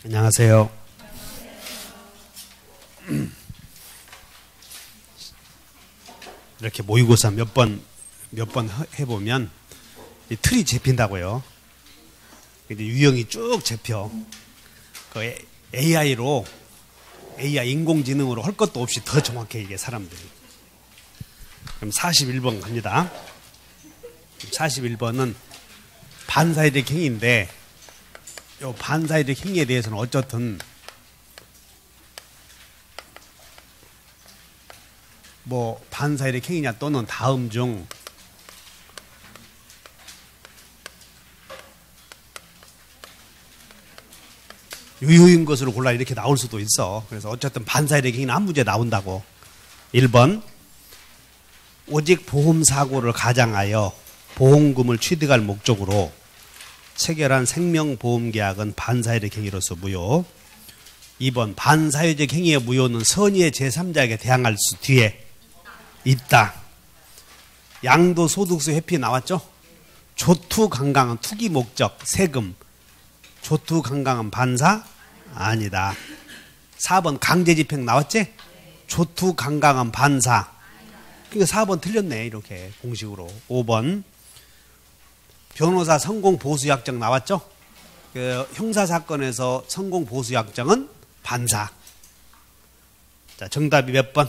안녕하세요. 이렇게 모의고사 몇 번 해보면 이 틀이 잡힌다고요. 이제 유형이 쭉 잡혀. 그 AI 인공지능으로 할 것도 없이 더 정확해, 이게 사람들이. 그럼 41번 갑니다. 41번은 반사회적 행위인데, 이 반사회적 행위에 대해서는 어쨌든 뭐 반사회적 행위냐 또는 다음 중 유효인 것으로 골라 이렇게 나올 수도 있어. 그래서 어쨌든 반사회적 행위는 한 문제 나온다고. 1번 오직 보험사고를 가장하여 보험금을 취득할 목적으로 체결한 생명보험계약은 반사회적 행위로서 무효. 2번 반사회적 행위의 무효는 선의의 제3자에게 대항할 수 뒤에 있다. 양도소득세 회피 나왔죠? 조투강강은 투기 목적, 세금. 조투강강은 반사? 아니다. 4번 강제집행 나왔지? 조투강강은 반사. 그러니까 4번 틀렸네, 이렇게 공식으로. 5번 변호사 성공보수약정 나왔죠? 그 형사사건에서 성공보수약정은 반사. 자, 정답이 몇 번?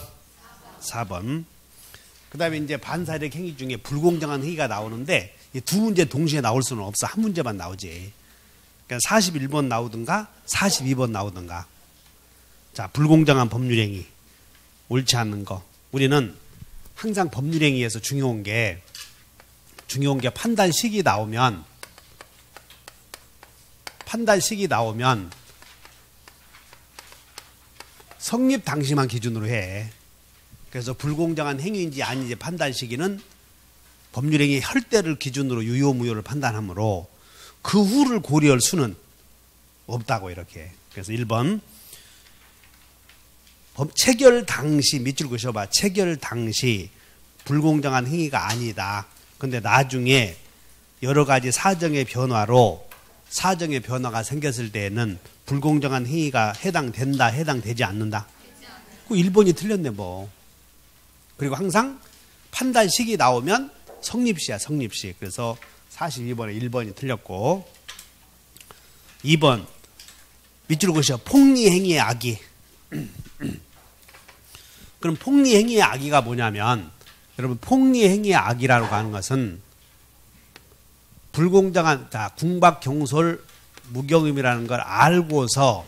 4번. 그 다음에 이제 반사회적 행위 중에 불공정한 행위가 나오는데 이 두 문제 동시에 나올 수는 없어. 한 문제만 나오지. 그러니까 41번 나오든가 42번 나오든가. 자, 불공정한 법률행위. 옳지 않는 거. 우리는 항상 법률행위에서 중요한 게 판단식이 나오면 성립 당시만 기준으로 해. 그래서 불공정한 행위인지 아닌지 판단 시기는 법률행위 할 때를 기준으로 유효 무효를 판단하므로 그 후를 고려할 수는 없다고, 이렇게. 그래서 1번 체결 당시 밑줄 그셔봐. 체결 당시 불공정한 행위가 아니다. 근데 나중에 여러 가지 사정의 변화가 생겼을 때에는 불공정한 행위가 해당된다, 해당되지 않는다. 그 1번이 틀렸네, 뭐. 그리고 항상 판단 시기 나오면 성립시야, 성립시. 그래서 42번에 1번이 틀렸고. 2번 밑줄 그으셔. 폭리행위의 악의. 그럼 폭리행위의 악의가 뭐냐면, 여러분, 폭리행위의 악의라고 하는 것은 불공정한, 자, 궁박, 경솔, 무경험이라는 걸 알고서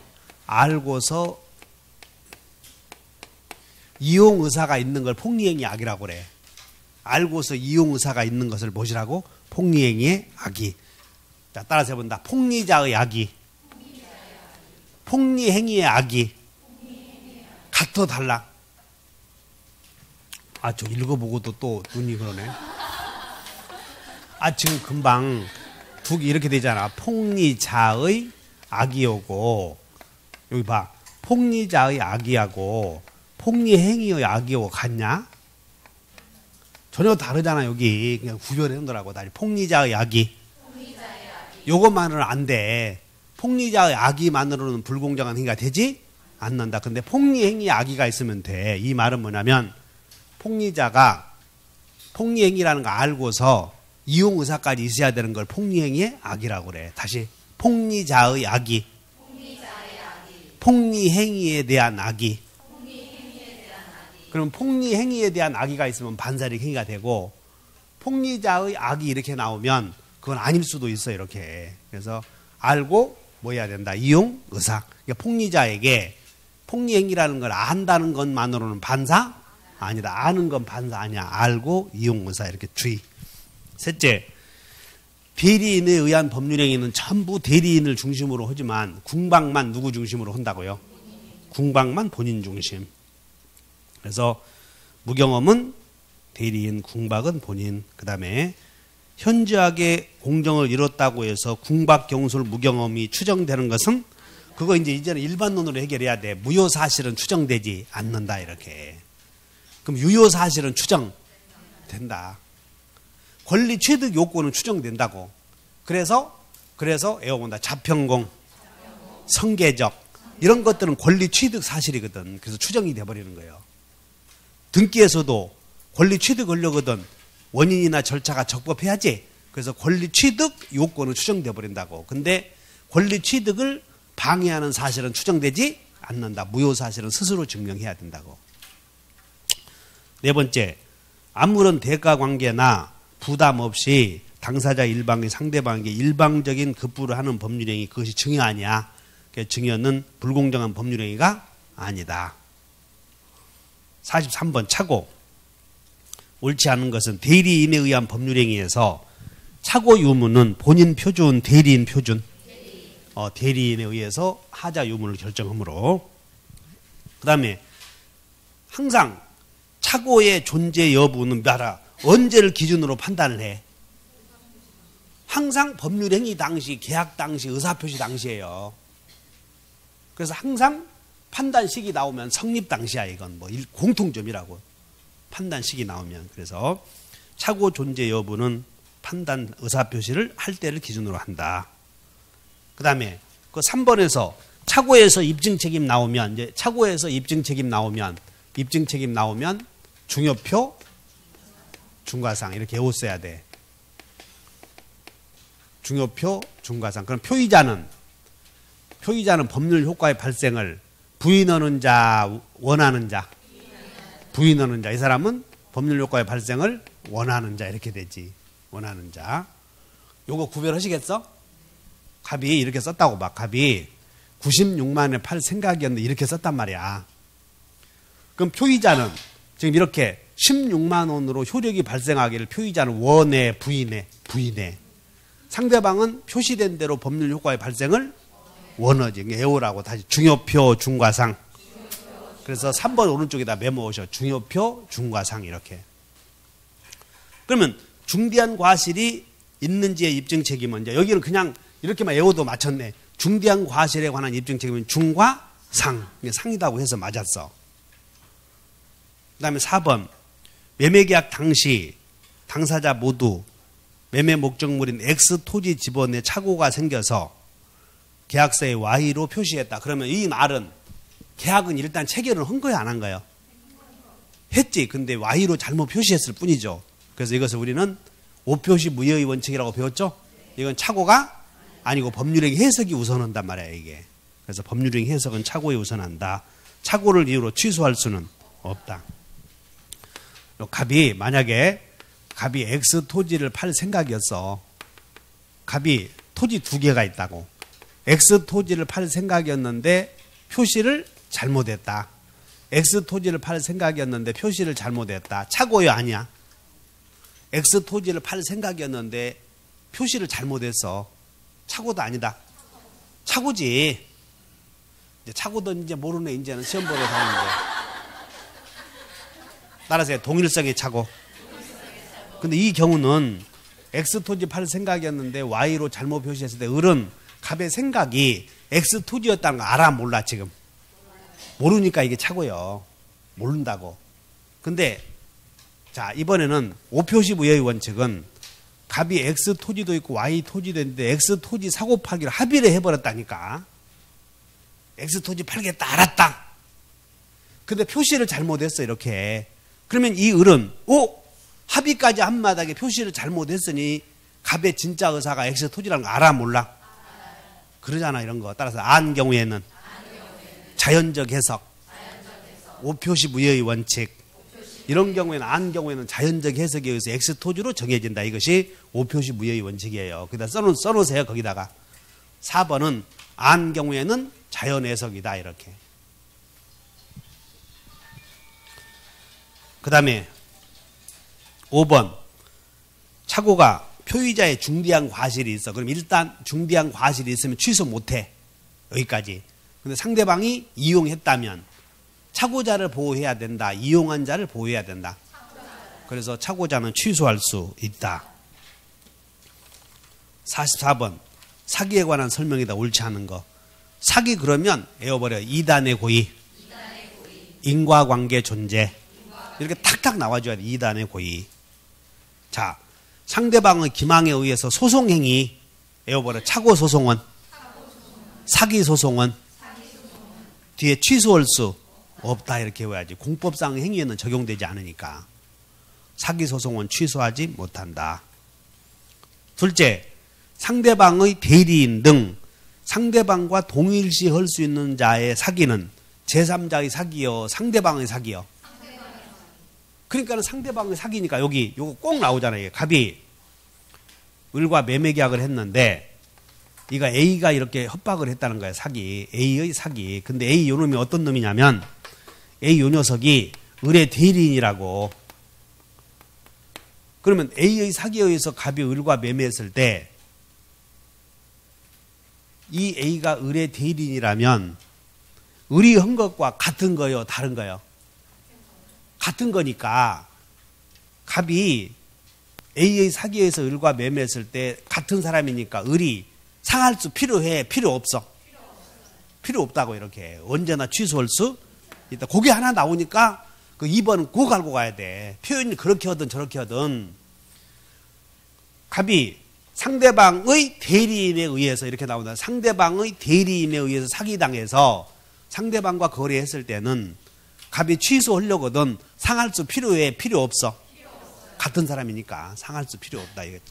이용 의사가 있는 걸 폭리행위 악이라고 그래. 알고서 이용 의사가 있는 것을 무엇이라고? 폭리행위의 악의. 자, 따라서 해본다. 폭리자의 악의. 폭리행위의 악의. 같아 달라? 아, 저 읽어보고도 또 눈이 그러네. 아, 지금 금방 두 개 이렇게 되잖아. 폭리자의 악의하고, 여기 봐. 폭리자의 악의하고 폭리행위의 악의하고 같냐? 전혀 다르잖아, 여기. 그냥 구별해 놓으라고. 폭리자의 악의. 요것만으로는 안 돼. 폭리자의 악의만으로는 불공정한 행위가 되지 않는다. 근데 폭리행위의 악의가 있으면 돼. 이 말은 뭐냐면, 폭리자가 폭리행위라는 거 알고서 이용 의사까지 있어야 되는 걸 폭리행위의 악이라고 그래. 다시. 폭리자의 악의. 폭리행위에 대한 악의. 그럼 폭리행위에 대한 악의가 있으면 반사회적 행위가 되고, 폭리자의 악이 이렇게 나오면 그건 아닐 수도 있어, 이렇게. 그래서 알고 뭐 해야 된다? 이용 의사. 그러니까 폭리자에게 폭리행위라는 걸 안다는 것만으로는 반사? 아니다. 아는 건 반사 아니야. 알고 이용 의사, 이렇게 주의. 셋째, 대리인에 의한 법률행위는 전부 대리인을 중심으로 하지만 궁박만 누구 중심으로 한다고요? 궁박만 본인 중심. 그래서 무경험은 대리인, 궁박은 본인. 그 다음에 현저하게 공정을 이뤘다고 해서 궁박, 경솔, 무경험이 추정되는 것은 그거 이제는 일반론으로 해결해야 돼. 무효사실은 추정되지 않는다, 이렇게. 그럼 유효사실은 추정된다. 권리 취득 요건은 추정된다고. 그래서 외워본다. 자평공. 성계적 이런 것들은 권리 취득 사실이거든. 그래서 추정이 돼버리는 거예요. 등기에서도 권리 취득하려거든 원인이나 절차가 적법해야지. 그래서 권리 취득 요건은 추정돼 버린다고. 근데 권리 취득을 방해하는 사실은 추정되지 않는다. 무효 사실은 스스로 증명해야 된다고. 네 번째, 아무런 대가 관계나 부담 없이 당사자 일방이 상대방에게 일방적인 급부를 하는 법률행위, 그것이 증여 아니야. 증여는 불공정한 법률행위가 아니다. 43번 착오. 옳지 않은 것은 대리인에 의한 법률행위에서 착오 유무는 본인 표준, 대리인 표준. 대리인에 의해서 하자 유무를 결정하므로. 그 다음에 항상 착오의 존재 여부는 봐라. 언제를 기준으로 판단을 해? 항상 법률행위 당시, 계약 당시, 의사표시 당시예요. 그래서 항상 판단식이 나오면 성립 당시야. 이건 뭐 공통점이라고. 판단식이 나오면. 그래서 착오 존재 여부는 판단 의사표시를 할 때를 기준으로 한다. 그 다음에 그 3번에서 착오에서 입증책임 나오면, 이제 착오에서 입증책임 나오면 중요표, 중과상 이렇게 외웠어야 돼. 중요표, 중과상. 그럼 표의자는 법률 효과의 발생을 부인하는 자, 원하는 자. 부인하는 자. 이 사람은 법률 효과의 발생을 원하는 자 이렇게 되지. 원하는 자. 요거 구별하시겠어? 갑이 이렇게 썼다고 봐. 갑이 96만에 팔 생각이었는데 이렇게 썼단 말이야. 그럼 표의자는 지금 이렇게 16만 원으로 효력이 발생하기를 표의자는 원해, 부인해. 상대방은 표시된 대로 법률 효과의 발생을 원하지. 애호라고 다시 중요표, 중과상. 그래서 3번 오른쪽에다 메모하셔. 중요표, 중과상 이렇게. 그러면 중대한 과실이 있는지의 입증 책임은 이제 여기는 그냥 이렇게만 외워도 맞췄네. 중대한 과실에 관한 입증 책임은 중과 상. 상이라고 해서 맞았어. 그 다음에 4번. 매매계약 당시 당사자 모두 매매 목적물인 X 토지 지번에 착오가 생겨서 계약서에 Y로 표시했다. 그러면 이 말은 계약은 일단 체결을 한 거야, 안 한 거야? 했지. 근데 Y로 잘못 표시했을 뿐이죠. 그래서 이것을 우리는 오표시 무효의 원칙이라고 배웠죠? 이건 착오가 아니고 법률행위 해석이 우선한단 말이야, 이게. 그래서 법률행위 해석은 착오에 우선한다. 착오를 이유로 취소할 수는 없다. 만약에 갑이 X 토지를 팔 생각이었어. 갑이 토지 2개가 있다고. X 토지를 팔 생각이었는데 표시를 잘못했다. X 토지를 팔 생각이었는데 표시를 잘못했다. 착오요, 아니야? X 토지를 팔 생각이었는데 표시를 잘못했어. 착오도 아니다. 착오지. 이제 착오든지 모르네. 이제는 시험 보러 다니는데. 따라서 동일성의 착오. 근데 이 경우는 X 토지 팔 생각이었는데 Y로 잘못 표시했을 때 을은 갑의 생각이 X 토지였다는 거 알아, 몰라 지금? 모르니까 이게 착오요. 모른다고. 근데 자, 이번에는 오표시 무효의 원칙은 갑이 X 토지도 있고 Y 토지도 있는데 X 토지 사고 팔기를 합의를 해버렸다니까. X 토지 팔겠다, 알았다. 근데 표시를 잘못했어, 이렇게. 그러면 이 을은 합의까지 한마당에 표시를 잘못했으니 갑의 진짜 의사가 X 토지라는 거 알아, 몰라? 그러잖아, 이런 거. 따라서 안 경우에는 자연적 해석, 오표시 무효의 원칙. 이런 경우에는 안 경우에는 자연적 해석에 의해서 X 토지로 정해진다. 이것이 오표시 무효의 원칙이에요. 거기다 써놓으세요. 거기다가 4번은 안 경우에는 자연 해석이다. 이렇게. 그 다음에 5번. 착오가 표의자의 중대한 과실이 있어. 그럼 일단 중대한 과실이 있으면 취소 못해. 여기까지. 근데 상대방이 이용했다면 착오자를 보호해야 된다. 이용한 자를 보호해야 된다. 그래서 착오자는 취소할 수 있다. 44번. 사기에 관한 설명이다. 옳지 않은 거. 사기 그러면 외워버려. 이단의 고의. 인과관계 존재. 이렇게 탁탁 나와줘야 돼. 이단의 고의. 자, 상대방의 기망에 의해서 소송행위 외워버려. 착오소송은 사기 소송은 뒤에 취소할 수 없다 이렇게 외워야지. 공법상 행위에는 적용되지 않으니까. 사기 소송은 취소하지 못한다. 둘째, 상대방의 대리인 등 상대방과 동일시 할 수 있는 자의 사기는 제3자의 사기요, 상대방의 사기요. 그러니까는 상대방의 사기니까 여기 요거 꼭 나오잖아요. 갑이 을과 매매 계약을 했는데 이가 A가 이렇게 협박을 했다는 거예요. 사기. A의 사기. 근데 A 요 놈이 어떤 놈이냐면 A 요 녀석이 을의 대리인이라고. 그러면 A의 사기에 의해서 갑이 을과 매매했을 때 이 A가 을의 대리인이라면 을이 한 것과 같은 거요, 다른 거요? 같은 거니까 갑이 A의 사기에 의해서 을과 매매했을 때 같은 사람이니까 을이 상할 수 필요해? 필요 없어? 필요 없다고 이렇게 언제나 취소할 수 있다. 그게 하나 나오니까 그 2번은 그거 갈고 가야 돼. 표현이 그렇게 하든 저렇게 하든 갑이 상대방의 대리인에 의해서 이렇게 나온다. 상대방의 대리인에 의해서 사기당해서 상대방과 거래했을 때는 갑이 취소하려거든 상할 수 필요해? 필요 없어? 같은 사람이니까 상할 수 필요 없다. 이게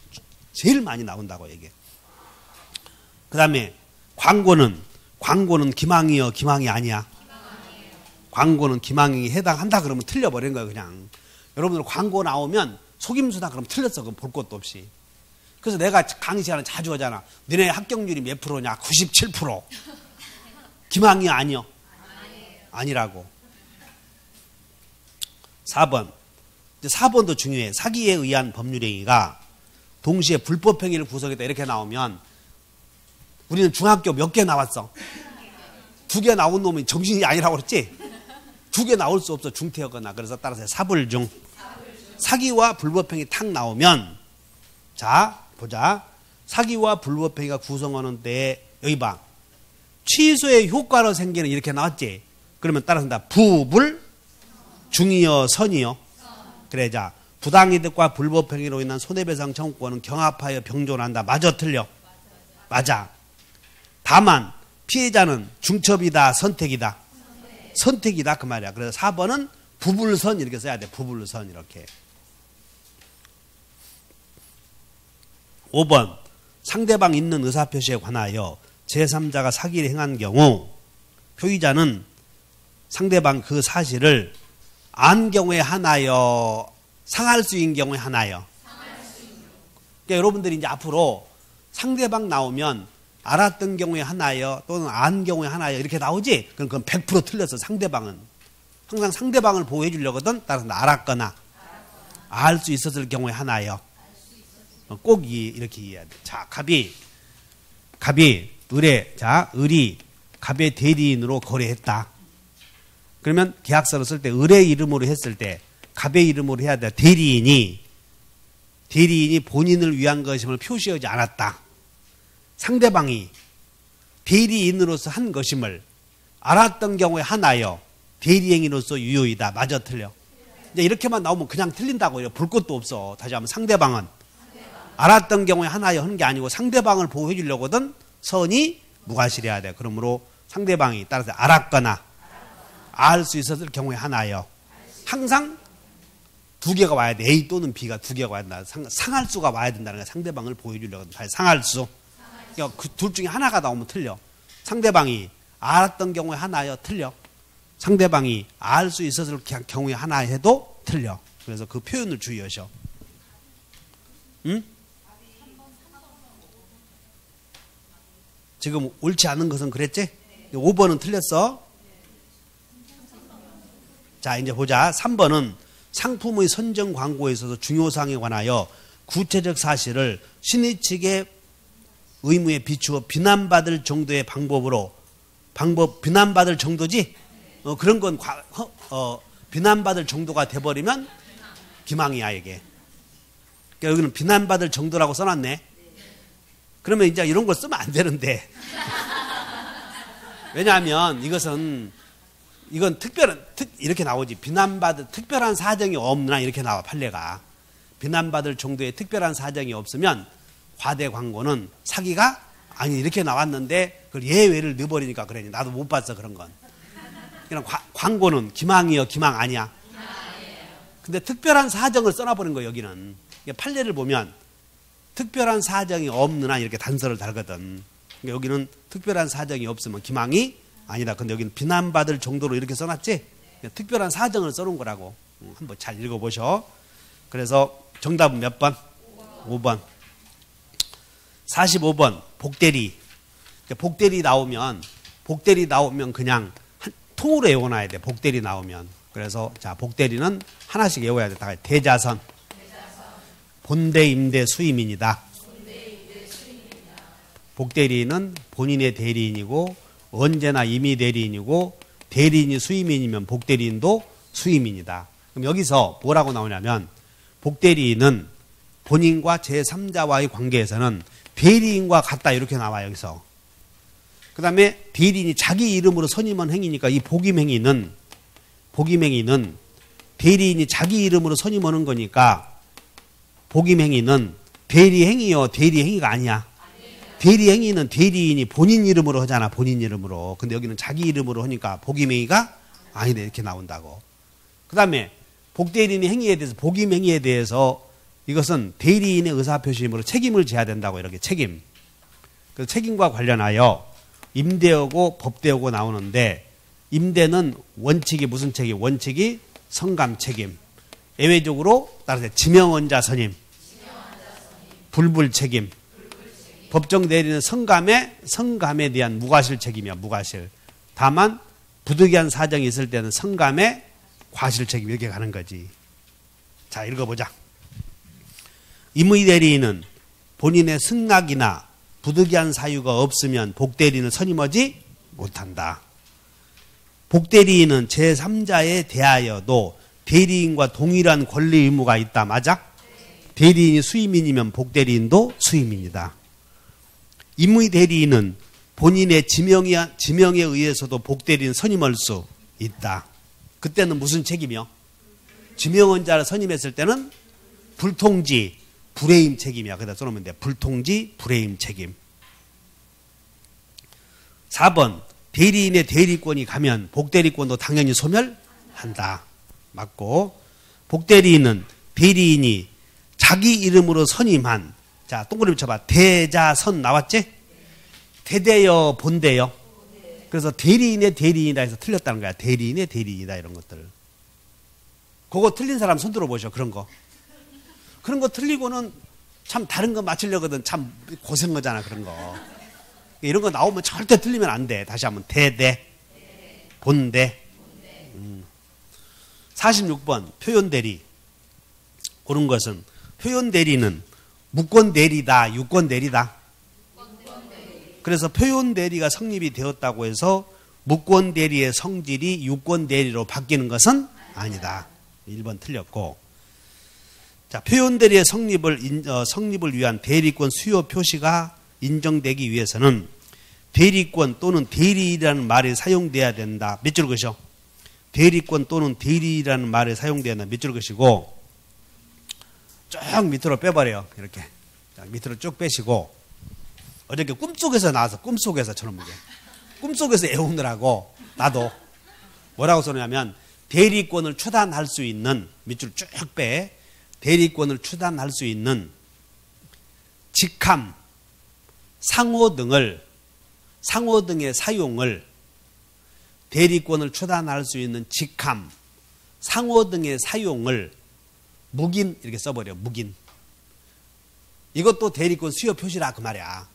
제일 많이 나온다고 이게. 그 다음에 광고는 기망이요, 기망이 아니야? 광고는 기망이 해당한다 그러면 틀려버린 거예요, 그냥. 여러분들 광고 나오면 속임수다 그러면 틀렸어, 그럼 볼 것도 없이. 그래서 내가 강의 시간에 자주 하잖아. 너네 합격률이 몇 프로냐? 97%. 기망이 아니요? 아니라고. 4번. 4번도 중요해. 사기에 의한 법률행위가 동시에 불법행위를 구성했다 이렇게 나오면 우리는 중학교 몇 개 나왔어? 2개 나온 놈이 정신이 아니라고 그랬지? 2개 나올 수 없어, 중퇴하거나. 그래서 따라서 사불중. 사기와 불법행위 탁 나오면, 자 보자. 사기와 불법행위가 구성하는 데 여기 봐. 취소의 효과로 생기는 이렇게 나왔지? 그러면 따라서 부불 중이요, 선이요? 그래, 자 부당이득과 불법행위로 인한 손해배상 청구권은 경합하여 병존한다. 맞아, 틀려? 맞아. 다만 피해자는 중첩이다, 선택이다? 선택이다 그 말이야. 그래서 4번은 부불선 이렇게 써야 돼. 부불선 이렇게. 5번 상대방 있는 의사표시에 관하여 제3자가 사기를 행한 경우 표의자는 상대방 그 사실을 안 경우에 하나요, 상할 수 있는 경우에 하나요? 그러니까 여러분들이 이제 앞으로 상대방 나오면 알았던 경우에 하나요, 또는 안 경우에 하나요 이렇게 나오지? 그럼 그건 100% 틀렸어. 상대방은 항상 상대방을 보호해 주려거든. 따라서 알았거나 알 수 있었을 경우에 하나요. 꼭 이렇게 이해해야 돼. 자, 갑이 을이 갑의 대리인으로 거래했다. 그러면 계약서를 쓸 때 을의 이름으로 했을 때 갑의 이름으로 해야 돼. 대리인이 본인을 위한 것임을 표시하지 않았다. 상대방이 대리인으로서 한 것임을 알았던 경우에 하나요, 대리행위로서 유효이다. 맞아, 틀려? 이제 이렇게만 나오면 그냥 틀린다고요. 볼 것도 없어. 다시 한번 상대방은 알았던 경우에 하나요 하는 게 아니고 상대방을 보호해 주려거든 선이 무과실해야 돼. 그러므로 상대방이 따라서 알았거나 알 수 있었을 경우에 하나요. 항상 2개가 와야 돼. A 또는 B가 2개가 와야 된다. 상할 수가 와야 된다는 거야. 상대방을 보호해 주려거든. 상할 수. 그러니까 그 둘 중에 하나가 나오면 틀려. 상대방이 알았던 경우에 하나요, 틀려. 상대방이 알 수 있었을 경우에 하나 해도 틀려. 그래서 그 표현을 주의하셔. 응? 지금 옳지 않은 것은 그랬지? 5번은 틀렸어. 자, 이제 보자. 3번은 상품의 선정 광고에 있어서 중요사항에 관하여 구체적 사실을 신의 측의 의무에 비추어 비난받을 정도의 비난받을 정도지? 그런 건 비난받을 정도가 돼버리면 기망이야, 이게. 그러니까 여기는 비난받을 정도라고 써놨네. 그러면 이제 이런 걸 쓰면 안 되는데. 왜냐하면 이건 이렇게 나오지. 특별한 사정이 없나 이렇게 나와, 판례가. 비난받을 정도의 특별한 사정이 없으면 과대 광고는 사기가 아니 이렇게 나왔는데 그걸 예외를 넣어버리니까 그러니 나도 못 봤어 그런 건. 그냥 광고는 기망이요 기망 아니야. 근데 특별한 사정을 써놔버린 거예요 여기는. 판례를 보면 특별한 사정이 없는 한 이렇게 단서를 달거든. 여기는 특별한 사정이 없으면 기망이 아니다. 근데 여기는 비난받을 정도로 이렇게 써놨지. 특별한 사정을 써놓은 거라고. 한번 잘 읽어보셔. 그래서 정답은 몇 번? 5번. 45번 복대리. 복대리 나오면 그냥 통으로 외워놔야 돼. 복대리 나오면. 그래서 자 복대리는 하나씩 외워야 돼. 다 대자선. 본대 임대 수임인이다. 복대리인은 본인의 대리인이고 언제나 임의 대리인이고 대리인이 수임인이면 복대리인도 수임인이다. 그럼 여기서 뭐라고 나오냐면 복대리인은 본인과 제3자와의 관계에서는 대리인과 같다 이렇게 나와요. 여기서. 그 다음에 대리인이 자기 이름으로 선임한 행위니까 이 복임행위는 대리인이 자기 이름으로 선임하는 거니까 복임행위는 대리행위요 대리행위가 아니야. 대리행위는 대리인이 본인 이름으로 하잖아. 본인 이름으로. 근데 여기는 자기 이름으로 하니까 복임행위가 아니다 이렇게 나온다고. 그 다음에 복대리인의 행위에 대해서 복임행위에 대해서 이것은 대리인의 의사표시임으로 책임을 져야 된다고 이렇게 책임. 그 책임과 관련하여 임대하고 법대하고 나오는데 임대는 원칙이 무슨 책임? 원칙이 성감 책임. 예외적으로 따라서 지명원자 선임. 불불 책임. 법정 대리는 성감에 대한 무과실 책임이야. 무과실. 다만 부득이한 사정이 있을 때는 성감의 과실 책임 이렇게 가는 거지. 자 읽어보자. 임의 대리인은 본인의 승낙이나 부득이한 사유가 없으면 복대리인을 선임하지 못한다. 복대리인은 제3자에 대하여도 대리인과 동일한 권리 의무가 있다. 맞아? 대리인이 수임인이면 복대리인도 수임인이다. 임의 대리인은 본인의 지명에 의해서도 복대리인 선임할 수 있다. 그때는 무슨 책임이요? 지명원자를 선임했을 때는 불통지, 불해임 책임이야. 그다 써놓으면 돼. 불통지, 불해임 책임. 4번 대리인의 대리권이 가면 복대리권도 당연히 소멸한다. 맞고 복대리인은 대리인이 자기 이름으로 선임한 자 동그라미 쳐봐. 대자선 나왔지? 대대여 본대여. 그래서 대리인의 대리인이다 해서 틀렸다는 거야. 대리인의 대리인이다 이런 것들. 그거 틀린 사람 손 들어보셔. 그런 거 틀리고는 참 다른 거 맞추려거든. 참 고생하잖아 그런 거. 이런 거 나오면 절대 틀리면 안 돼. 다시 한번 대대 본대. 46번 표현대리. 옳은 것은 표현대리는 무권대리다 유권대리다. 그래서 표현대리가 성립이 되었다고 해서 무권대리의 성질이 유권대리로 바뀌는 것은 아니다. 1번 틀렸고. 자, 표현대리의 성립을 위한 대리권 수요 표시가 인정되기 위해서는 대리권 또는 대리라는 말이 사용돼야 된다. 몇 줄 것이요? 대리권 또는 대리라는 말이 사용돼야 된다. 몇 줄 것이고 쭉 밑으로 빼버려요. 이렇게 자, 밑으로 쭉 빼시고 어저께 꿈속에서 나와서 꿈속에서 저런 게 꿈속에서 애우느라고 나도 뭐라고 써냐면 대리권을 추단할 수 있는 밑줄 쭉 빼 대리권을 추단할 수 있는 직함, 상호 등의 사용을 대리권을 추단할 수 있는 직함, 상호 등의 사용을 묵인 이렇게 써버려. 묵인. 이것도 대리권 수요 표시라 그 말이야.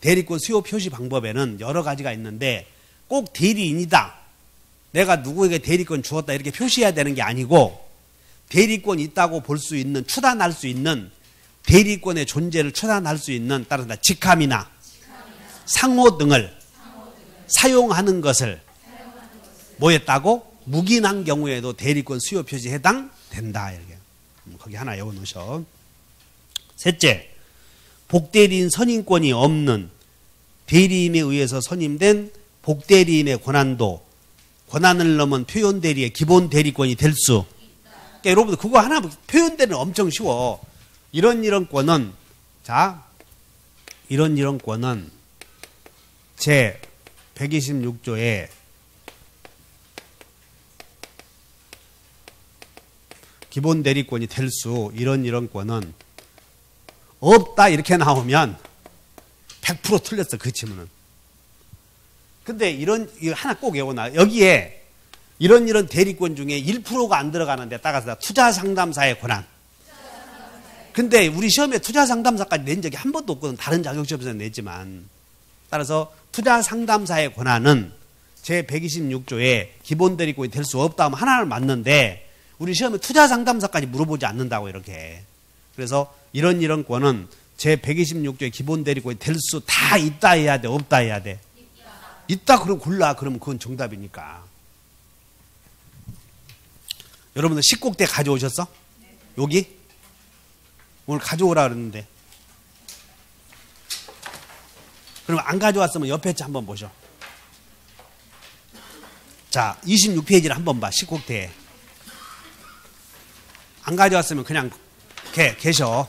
대리권 수요 표시 방법에는 여러 가지가 있는데 꼭 대리인이다. 내가 누구에게 대리권 주었다 이렇게 표시해야 되는 게 아니고 대리권이 있다고 볼 수 있는 추단할 수 있는 대리권의 존재를 추단할 수 있는 따라서 직함이나 상호 등을 사용하는 것을 뭐 했다고? 묵인한 경우에도 대리권 수요 표시에 해당된다. 이렇게. 거기 하나 외워놓으셔. 셋째, 복대리인 선임권이 없는 대리인에 의해서 선임된 복대리인의 권한을 넘은 표현대리의 기본 대리권이 될 수. 그러니까 여러분들 그거 하나 표현대리는 엄청 쉬워. 이런 권은 자 이런 권은 제 126조에 기본 대리권이 될 수 이런 권은 없다 이렇게 나오면 100% 틀렸어 그 질문은. 근데 이거 하나 꼭 외워놔. 여기에 이런 대리권 중에 1%가 안 들어가는데 따라서 투자 상담사의 권한. 근데 우리 시험에 투자 상담사까지 낸 적이 한 번도 없거든. 다른 자격시험에서 냈지만. 따라서 투자 상담사의 권한은 제 126조에 기본 대리권이 될 수 없다 하면 하나를 맞는데 우리 시험에 투자 상담사까지 물어보지 않는다고 이렇게. 그래서 이런 권은 제 126조의 기본 대리권이 될 수 다 있다 해야 돼, 없다 해야 돼. 있다 그럼 골라. 그러면 그건 정답이니까. 여러분들 식국대 가져오셨어? 여기? 오늘 가져오라 그랬는데. 그럼 안 가져왔으면 옆에 차 한번 보셔. 자, 26페이지를 한번 봐. 식국대에. 안 가져왔으면 그냥 계셔.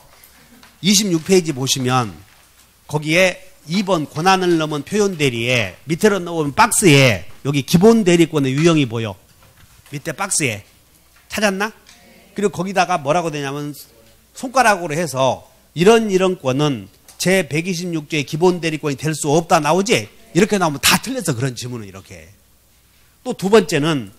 26페이지 보시면 거기에 2번 권한을 넘은 표현 대리에 밑으로 넣으면 박스에 여기 기본 대리권의 유형이 보여. 밑에 박스에. 찾았나? 그리고 거기다가 뭐라고 되냐면 손가락으로 해서 이런 권은 제 126조의 기본 대리권이 될 수 없다 나오지? 이렇게 나오면 다 틀렸어. 그런 질문은 이렇게. 또 두 번째는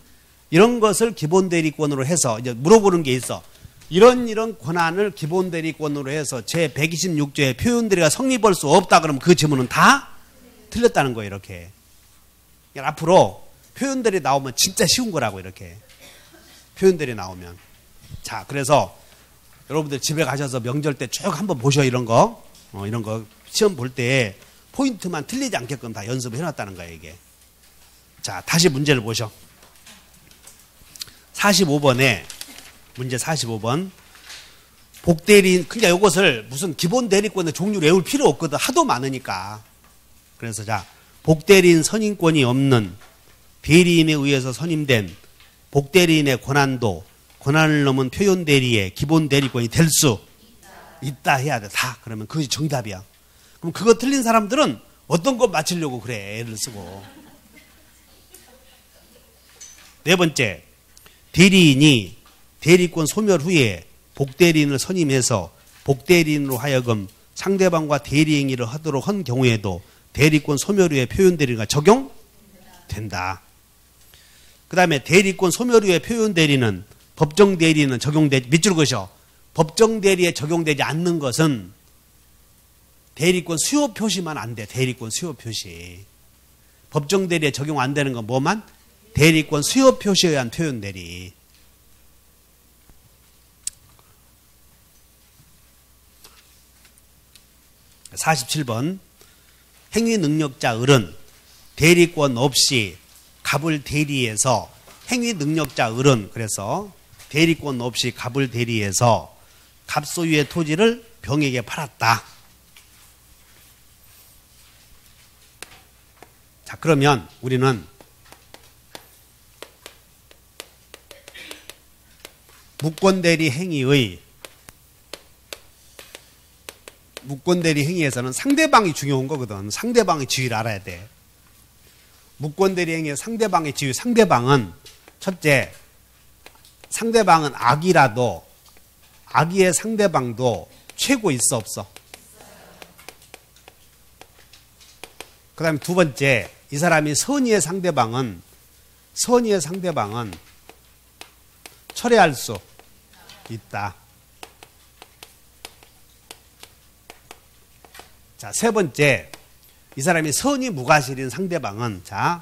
이런 것을 기본 대리권으로 해서 이제 물어보는 게 있어. 이런 권한을 기본 대리권으로 해서 제 126조의 표현 대리가 성립할 수 없다 그러면 그 질문은 다 틀렸다는 거예요. 이렇게. 앞으로 표현 대리 나오면 진짜 쉬운 거라고 이렇게. 표현 대리 나오면. 자, 그래서 여러분들 집에 가셔서 명절 때 쭉 한번 보셔. 이런 거 시험 볼 때 포인트만 틀리지 않게끔 다 연습을 해놨다는 거예요. 이게. 자, 다시 문제를 보셔. 45번에 문제 45번. 복대리인, 그러니까 이것을 무슨 기본 대리권의 종류를 외울 필요 없거든. 하도 많으니까. 그래서 자, 복대리인 선임권이 없는 대리인에 의해서 선임된 복대리인의 권한을 넘은 표현 대리의 기본 대리권이 될 수 있다 해야 돼. 다. 그러면 그것이 정답이야. 그럼 그거 틀린 사람들은 어떤 거 맞추려고 그래. 애를 쓰고. 네 번째. 대리인이 대리권 소멸 후에 복대리인을 선임해서 복대리인으로 하여금 상대방과 대리행위를 하도록 한 경우에도 대리권 소멸 후에 표현 대리가 적용된다. 그 다음에 대리권 소멸 후에 표현 대리는 법정 대리는 적용되지, 밑줄 그으셔. 법정 대리에 적용되지 않는 것은 대리권 수요 표시만 안 돼. 대리권 수요 표시. 법정 대리에 적용 안 되는 건 뭐만? 대리권 수요 표시에 의한 표현 대리. 47번. 행위 능력자 을은 대리권 없이 갑을 대리해서 행위 능력자 을은 그래서 대리권 없이 갑을 대리해서 갑 소유의 토지를 병에게 팔았다. 자, 그러면 우리는 무권대리 행위에서는 상대방이 중요한 거거든. 상대방의 지위를 알아야 돼. 무권대리 행위의 상대방의 지위. 상대방은 첫째, 상대방은 악이라도 악의의 상대방도 최고 있어 없어? 그 다음에 두 번째, 이 사람이 선의의 상대방은 철회할 수 있다. 자, 세 번째, 이 사람이 선의 무과실인 상대방은 자,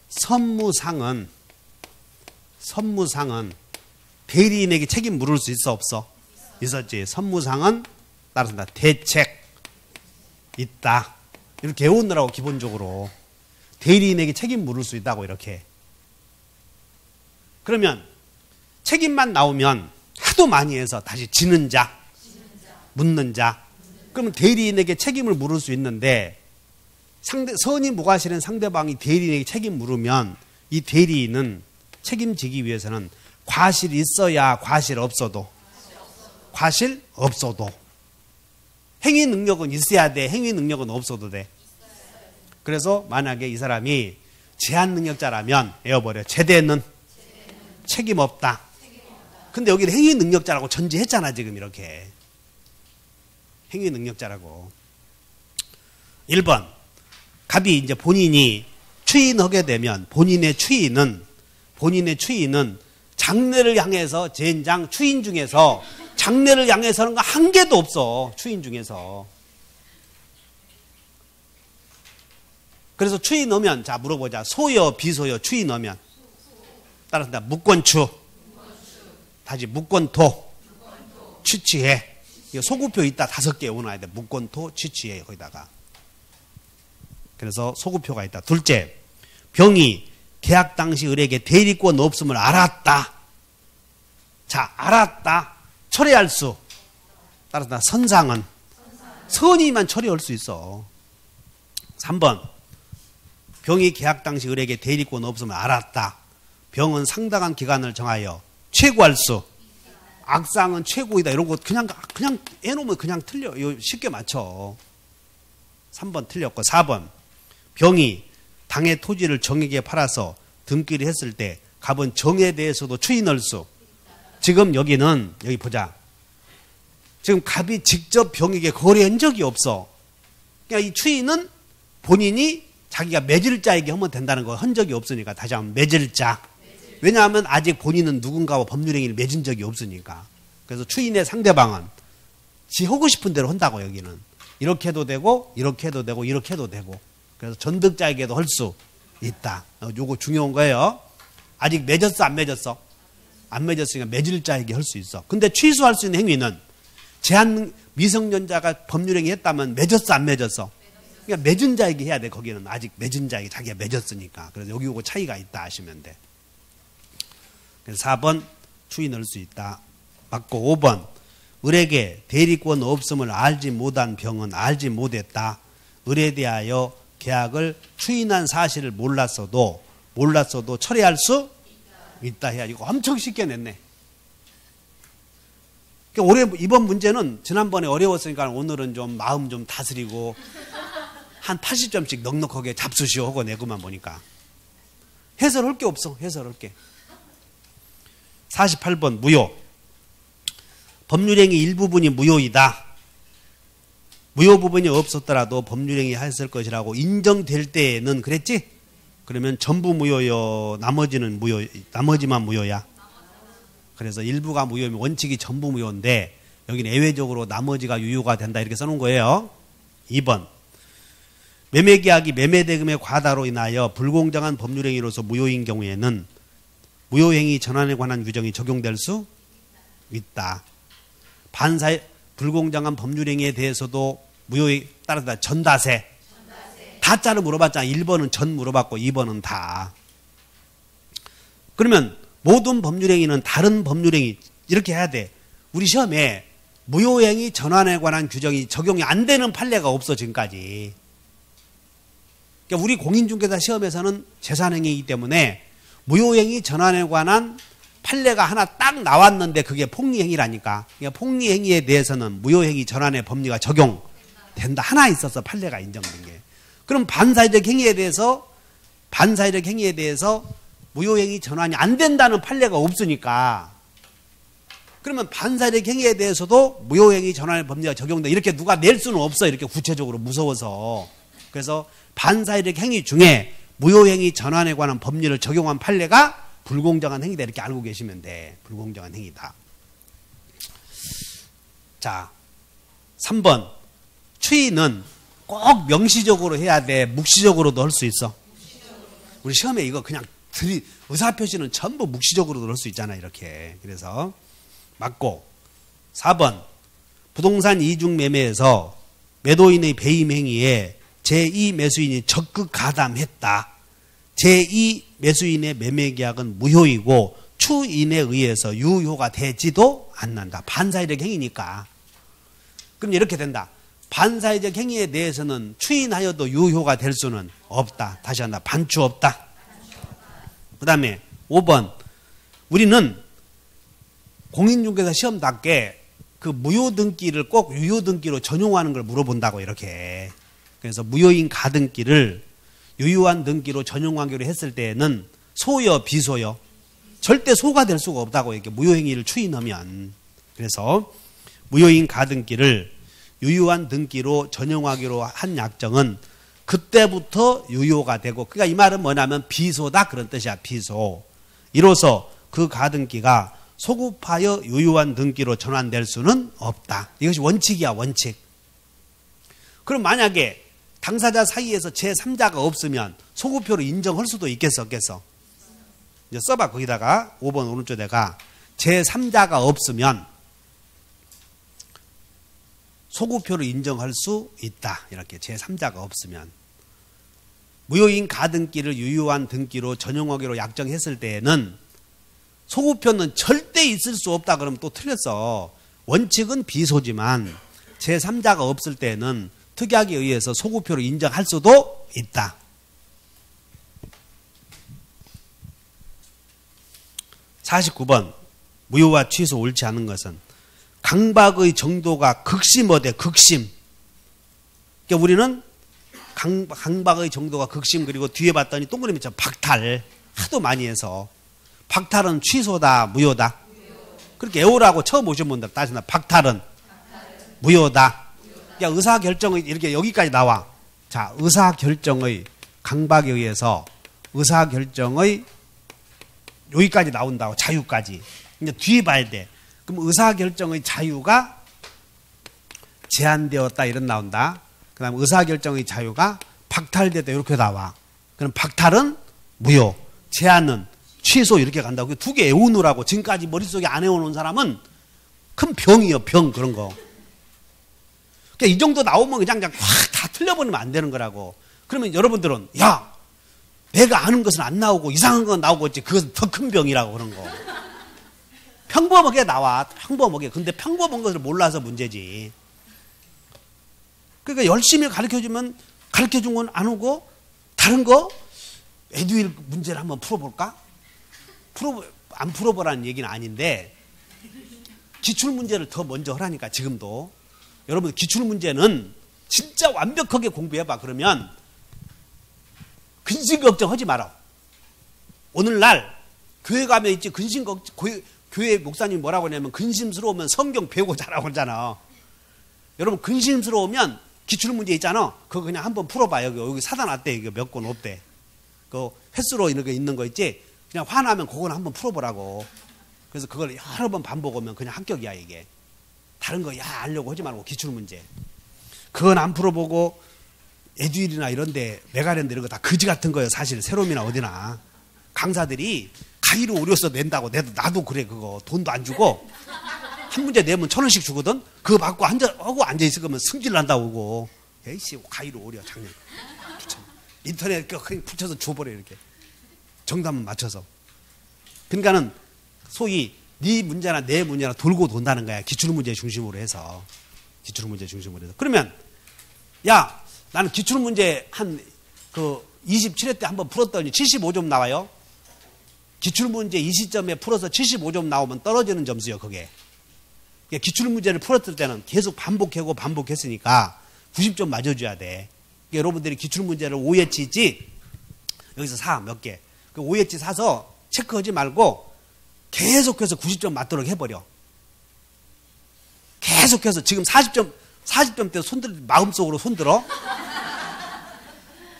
선무상은 대리인에게 책임 물을 수 있어 없어? 있었지. 선무상은 따라서 대책 있다. 이렇게 외우느라고 기본적으로 대리인에게 책임 물을 수 있다고 이렇게. 그러면 책임만 나오면 하도 많이 해서 다시 지는 자, 묻는 자. 그러면 대리인에게 책임을 물을 수 있는데 선의 무과실인 상대방이 대리인에게 책임 물으면 이 대리인은 책임지기 위해서는 과실이 있어야 과실 없어도 행위 능력은 있어야 돼. 행위 능력은 없어도 돼. 그래서 만약에 이 사람이 제한 능력자라면 에어버려. 제대는 책임 없다. 근데 여기는 행위 능력자라고 전제했잖아, 지금 이렇게. 행위 능력자라고. 1번. 갑이 이제 본인이 추인하게 되면 본인의 추인은 장래를 향해서 젠장 추인 중에서 장래를 향해서는 거 한 개도 없어. 추인 중에서. 그래서 추인 넣으면 자 물어보자. 소여 비소여 추인 넣으면 따라서 무권추 다시 무권토 취취해. 소구표 있다 5개 오놔야 돼. 무권토 취취해 거기다가. 그래서 소구표가 있다. 둘째, 병이 계약 당시 을에게 대리권 없음을 알았다. 자, 알았다. 처리할 수. 따라서 선상은 선의만 처리할 수 있어. 3번, 병이 계약 당시 을에게 대리권 없음을 알았다. 병은 상당한 기간을 정하여 최고할 수. 악상은 최고이다. 이런 거 그냥 해놓으면 그냥 틀려. 이거 쉽게 맞춰. 3번 틀렸고 4번, 병이 당의 토지를 정에게 팔아서 등기를 했을 때 갑은 정에 대해서도 추인할 수. 지금 여기는 여기 보자. 지금 갑이 직접 병에게 거래한 적이 없어. 그러니까 이 추인은 본인이 자기가 맺을 자에게 하면 된다는 거 한 적이 없으니까. 다시 한번 맺을 자. 왜냐하면 아직 본인은 누군가와 법률행위를 맺은 적이 없으니까. 그래서 추인의 상대방은 지 하고 싶은 대로 한다고. 여기는 이렇게 해도 되고 이렇게 해도 되고 이렇게 해도 되고. 그래서 전득자에게도 할 수 있다. 요거 중요한 거예요. 아직 맺었어 안 맺었어? 안 맺었으니까 맺을 자에게 할 수 있어. 근데 취소할 수 있는 행위는 제한 미성년자가 법률행위 했다면 맺었어 안 맺었어? 그러니까 맺은 자에게 해야 돼. 거기는 아직 맺은 자에게 자기가 맺었으니까. 그래서 여기 요거 차이가 있다 하시면 돼. 그래서 4번 추인할 수 있다. 맞고 5번, 을에게 대리권 없음을 알지 못한 병은 알지 못했다. 을에 대하여 계약을 추인한 사실을 몰랐어도 처리할 수 있다 해야. 이거 엄청 쉽게 냈네. 그러니까 이번 문제는 지난번에 어려웠으니까 오늘은 좀 마음 좀 다스리고 한 80점씩 넉넉하게 잡수시오 하고 내고만 보니까 해설할 게 없어. 해설할 게. 48번 무효. 법률행위 일부분이 무효이다. 무효 부분이 없었더라도 법률행위 했을 것이라고 인정될 때에는 그랬지? 그러면 전부 무효요, 나머지만 무효야. 그래서 일부가 무효면 원칙이 전부 무효인데 여기는 예외적으로 나머지가 유효가 된다 이렇게 써놓은 거예요. 2번, 매매계약이 매매대금의 과다로 인하여 불공정한 법률행위로서 무효인 경우에는 무효행위 전환에 관한 규정이 적용될 수 있다. 불공정한 법률행위에 대해서도 무효에 따라서 전다세. 다자를 물어봤잖아. 1번은 전 물어봤고 2번은 다. 그러면 모든 법률행위는 다른 법률행위 이렇게 해야 돼. 우리 시험에 무효행위 전환에 관한 규정이 적용이 안 되는 판례가 없어 지금까지. 그러니까 우리 공인중개사 시험에서는 재산행위이기 때문에 무효행위 전환에 관한 판례가 하나 딱 나왔는데 그게 폭리행위라니까. 그러니까 폭리행위에 대해서는 무효행위 전환의 법리가 적용된다. 하나 있어서 판례가 인정된 게. 그럼 반사회적 행위에 대해서 무효행위 전환이 안 된다는 판례가 없으니까. 그러면 반사회적 행위에 대해서도 무효행위 전환의 법리가 적용돼. 이렇게 누가 낼 수는 없어. 이렇게 구체적으로 무서워서. 그래서 반사회적 행위 중에 무효행위 전환에 관한 법리를 적용한 판례가 불공정한 행위다 이렇게 알고 계시면 돼. 불공정한 행위다. 자, 3번 추인은 꼭 명시적으로 해야 돼. 묵시적으로도 할 수 있어. 우리 시험에 이거 그냥 의사표시는 전부 묵시적으로도 할 수 있잖아 이렇게. 그래서 맞고 4번 부동산 이중 매매에서 매도인의 배임 행위에 제2 매수인이 적극 가담했다. 제2 매수인의 매매계약은 무효이고 추인에 의해서 유효가 되지도 않는다. 반사회적 행위니까. 그럼 이렇게 된다. 반사회적 행위에 대해서는 추인하여도 유효가 될 수는 없다. 다시 한다. 반추 없다. 그 다음에 5번 우리는 공인중개사 시험답게 그 무효등기를 꼭 유효등기로 전용하는 걸 물어본다고 이렇게. 그래서 무효인 가등기를 유효한 등기로 전용관계로 했을 때에는 소요, 비소요? 절대 소가 될 수가 없다고 이렇게 무효행위를 추인하면. 그래서 무효인 가등기를 유효한 등기로 전용하기로 한 약정은 그때부터 유효가 되고, 그러니까 이 말은 뭐냐면 비소다 그런 뜻이야. 비소. 이로써 그 가등기가 소급하여 유효한 등기로 전환될 수는 없다. 이것이 원칙이야. 원칙. 그럼 만약에 당사자 사이에서 제3자가 없으면 소급표로 인정할 수도 있겠어 없겠어? 이제 써봐. 거기다가 5번 오른쪽에다가 제3자가 없으면 소급표로 인정할 수 있다. 이렇게 제3자가 없으면. 무효인 가등기를 유효한 등기로 전용하기로 약정했을 때에는 소급표는 절대 있을 수 없다 그러면 또 틀렸어. 원칙은 비소지만 제3자가 없을 때는 특약에 의해서 소급표로 인정할 수도 있다. (49번) 무효와 취소 옳지 않은 것은 강박의 정도가 극심어대 극심. 그러니까 우리는 강박의 정도가 극심, 그리고 뒤에 봤더니 동그라미 쳐 박탈 하도 많이 해서 박탈은 취소다 무효다? 그렇게 애호라고 처음 오신 분들 따진다. 박탈은 무효다. 그러니까 의사결정의 이렇게 여기까지 나와. 자, 의사결정의 강박에 의해서 의사결정의 여기까지 나온다고. 자유까지. 이제 뒤에 봐야 돼. 그럼 의사결정의 자유가 제한되었다 이런 나온다. 그 다음에 의사결정의 자유가 박탈되다 이렇게 나와. 그럼 박탈은 무효, 제한은 취소 이렇게 간다고. 두 개 애우느라고 지금까지 머릿속에 안 애워놓은 사람은 큰 병이요. 병 그런 거. 그러니까 이 정도 나오면 그냥 확 다 틀려버리면 안 되는 거라고. 그러면 여러분들은 야 내가 아는 것은 안 나오고 이상한 건 나오고 있지. 그것은 더 큰 병이라고 그런 거. 평범하게 나와. 평범하게. 근데 평범한 것을 몰라서 문제지. 그러니까 열심히 가르쳐주면 가르쳐준 건 안 오고 다른 거 에듀윌 문제를 한번 풀어볼까? 안 풀어보라는 얘기는 아닌데 기출문제를 더 먼저 하라니까. 지금도 여러분 기출문제는 진짜 완벽하게 공부해봐. 그러면 근심 걱정하지 마라. 오늘날 교회 가면 있지 근심 걱정. 교회 목사님이 뭐라고 하냐면 근심스러우면 성경 배우고 자라고 하잖아. 여러분 근심스러우면 기출문제 있잖아. 그거 그냥 한번 풀어봐. 여기 사다 놨대. 이거 몇 권 없대. 그 횟수로 이렇게 있는 거 있지. 그냥 화나면 그거는 한번 풀어보라고. 그래서 그걸 여러 번 반복하면 그냥 합격이야 이게. 다른 거 알려고 하지 말고 기출문제. 그건 안 풀어보고 에듀윌이나 이런데 메가랜드 이런 거 다 거지 같은 거예요. 사실 세롬이나 어디나 강사들이 가위로 오려서 낸다고. 나도 그래. 그거 돈도 안 주고 한 문제 내면 1,000원씩 주거든. 그거 받고 하고 앉아있을 거면 승질 난다고 그러고. 에이씨 가위로 오려 작년 인터넷 그냥 붙여서 줘버려 이렇게. 정답만 맞춰서. 그러니까는 소위 네 문제나 내 문제나 돌고 돈다는 거야. 기출문제 중심으로 해서. 기출문제 중심으로 해서. 그러면 야 나는 기출문제 한 그 27회 때 한번 풀었더니 75점 나와요. 기출문제 20점에 풀어서 75점 나오면 떨어지는 점수요. 그게. 기출문제를 풀었을 때는 계속 반복했으니까 90점 맞아줘야 돼. 여러분들이 기출문제를 5예치 있지? 여기서 사 몇 개. 그 5예치 사서 체크하지 말고 계속해서 90점 맞도록 해버려. 계속해서 지금 40점 때 마음속으로 손들어.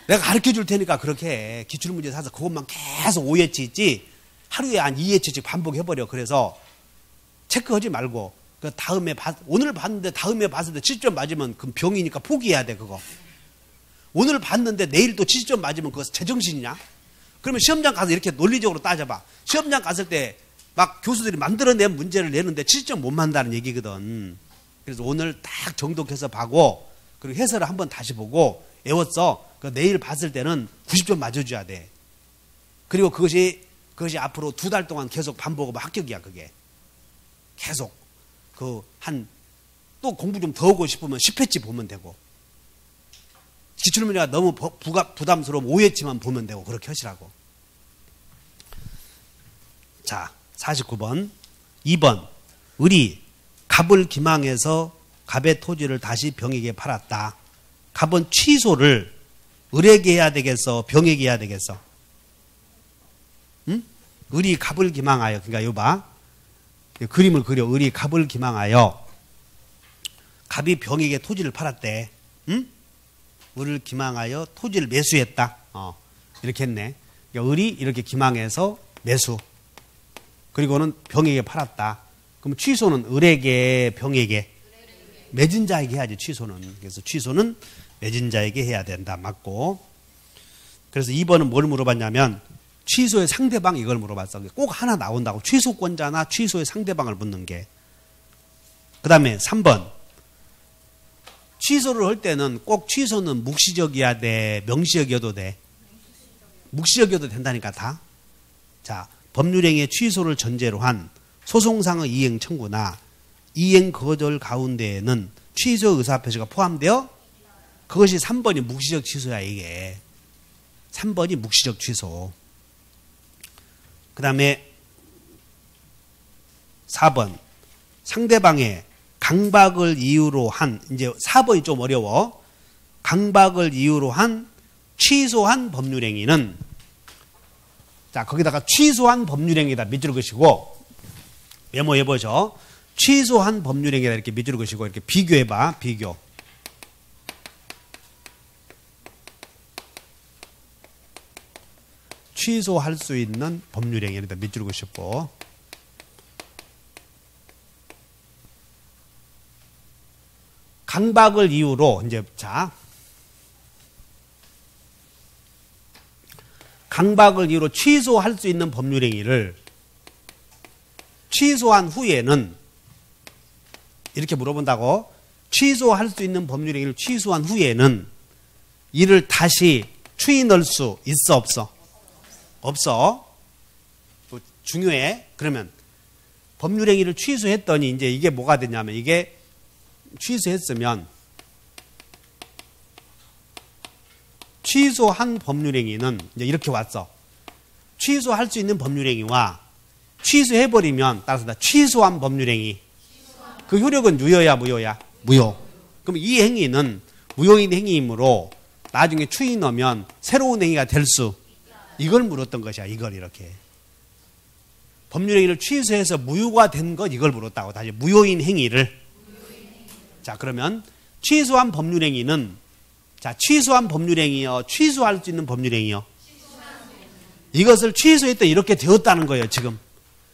내가 가르쳐 줄 테니까 그렇게 해. 기출문제 사서 그것만 계속 5예치 있지? 하루에 한 2예치씩 반복해버려. 그래서 체크하지 말고 그 다음에 오늘 봤는데 다음에 봤을 때 70점 맞으면 그럼 병이니까 포기해야 돼. 그거. 오늘 봤는데 내일 또 70점 맞으면 그거 제정신이냐? 그러면 시험장 가서 이렇게 논리적으로 따져봐. 시험장 갔을 때 막 교수들이 만들어낸 문제를 내는데 70점 못 만다는 얘기거든. 그래서 오늘 딱 정독해서 봐고 그리고 해설을 한번 다시 보고 외웠어. 그 내일 봤을 때는 90점 맞아줘야 돼. 그리고 그것이 앞으로 2달 동안 계속 반복하면 합격이야. 그게 계속 또 공부 좀 더 하고 싶으면 10회치 보면 되고, 기출문제가 너무 부담스러우면 5회치만 보면 되고, 그렇게 하시라고. 자, 49번. 2번. 을이 갑을 기망해서 갑의 토지를 다시 병에게 팔았다. 갑은 취소를 을에게 해야 되겠어? 병에게 해야 되겠어? 응? 을이 갑을 기망하여. 그러니까 이거 봐. 그림을 그려. 을이 갑을 기망하여 갑이 병에게 토지를 팔았대. 응? 을을 기망하여 토지를 매수했다. 이렇게 했네. 그러니까 을이 이렇게 기망해서 매수. 그리고는 병에게 팔았다. 그럼 취소는 을에게, 병에게, 맺은 자에게 해야지. 취소는. 그래서 취소는 맺은 자에게 해야 된다. 맞고. 그래서 2번은 뭘 물어봤냐면 취소의 상대방 이걸 물어봤어. 꼭 하나 나온다고. 취소권자나 취소의 상대방을 묻는 게. 그 다음에 3번. 취소를 할 때는 꼭 취소는 묵시적이어야 돼? 명시적이어도 돼? 묵시적이어도 된다니까 다. 자, 법률행위의 취소를 전제로 한 소송상의 이행 청구나 이행 거절 가운데에는 취소 의사표시가 포함되어 그것이 3번이 묵시적 취소야 이게. 3번이 묵시적 취소. 그 다음에 4번. 상대방의 강박을 이유로 한, 이제 4번이 좀 어려워. 강박을 이유로 한 취소한 법률행위는, 자, 거기다가 취소한 법률행위다 밑줄 그시고, 메모해보죠. 취소한 법률행위다 이렇게 밑줄 그시고, 이렇게 비교해봐, 비교. 취소할 수 있는 법률행위다 밑줄 그시고, 강박을 이유로, 이제, 자, 강박을 이유로 취소할 수 있는 법률행위를 취소한 후에는, 이렇게 물어본다고, 취소할 수 있는 법률행위를 취소한 후에는 이를 다시 추이 넣을 수 있어, 없어? 없어. 중요해. 그러면 법률행위를 취소했더니 이제 이게 뭐가 되냐면, 이게 취소했으면 취소한 법률행위는 이제 이렇게 왔어. 취소할 수 있는 법률행위와 취소해버리면 따라서 다 취소한 법률행위. 그 효력은 유효야 무효야? 무효. 그럼 이 행위는 무효인 행위이므로 나중에 추이 넣으면 새로운 행위가 될 수, 이걸 물었던 것이야. 이걸 이렇게. 법률행위를 취소해서 무효가 된 것 이걸 물었다고. 다시 무효인 행위를. 자, 그러면 취소한 법률행위는, 자, 취소한 법률행위요, 취소할 수 있는 법률행위요. 이것을 취소했더니 이렇게 되었다는 거예요, 지금.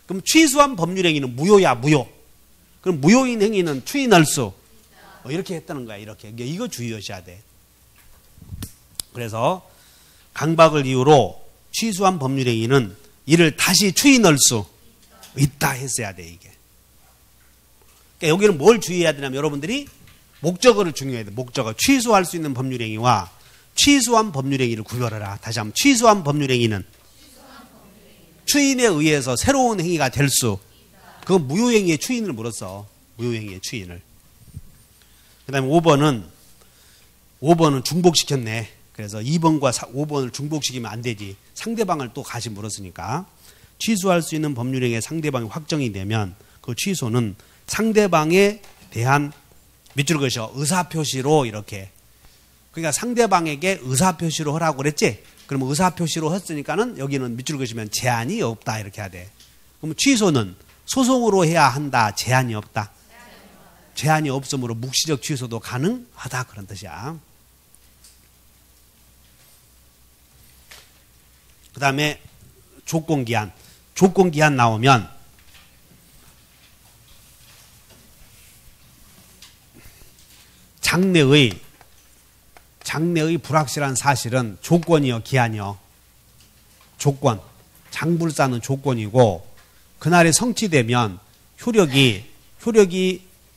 그럼 취소한 법률행위는 무효야, 무효. 그럼 무효인 행위는 추이 넣을 수, 이렇게 했다는 거야, 이렇게. 이거 주의하셔야 돼. 그래서 강박을 이유로 취소한 법률행위는 이를 다시 추이 넣을 수 있다 했어야 돼, 이게. 그러니까 여기는 뭘 주의해야 되냐면 여러분들이 목적어를 중요해야 돼. 목적어. 취소할 수 있는 법률행위와 취소한 법률행위를 구별하라. 다시 한번. 취소한 법률행위는 추인에 의해서 새로운 행위가 될 수. 그건 무효행위의 추인을 물었어. 무효행위의 추인을. 그 다음에 5번은 중복시켰네. 그래서 2번과 5번을 중복시키면 안 되지. 상대방을 또 다시 물었으니까. 취소할 수 있는 법률행위의 상대방이 확정이 되면 그 취소는 상대방에 대한 밑줄 그으셔. 의사표시로 이렇게. 그러니까 상대방에게 의사표시로 하라고 그랬지? 그러면 의사표시로 했으니까는 여기는 밑줄 그으시면 제한이 없다 이렇게 해야 돼. 그럼 취소는 소송으로 해야 한다. 제한이 없다. 제한이 없으므로 묵시적 취소도 가능하다 그런 뜻이야. 그 다음에 조건기한. 조건기한 나오면 장래의 불확실한 사실은 조건이요, 기한이요? 조건. 장불사는 조건이고, 그날이 성취되면 효력이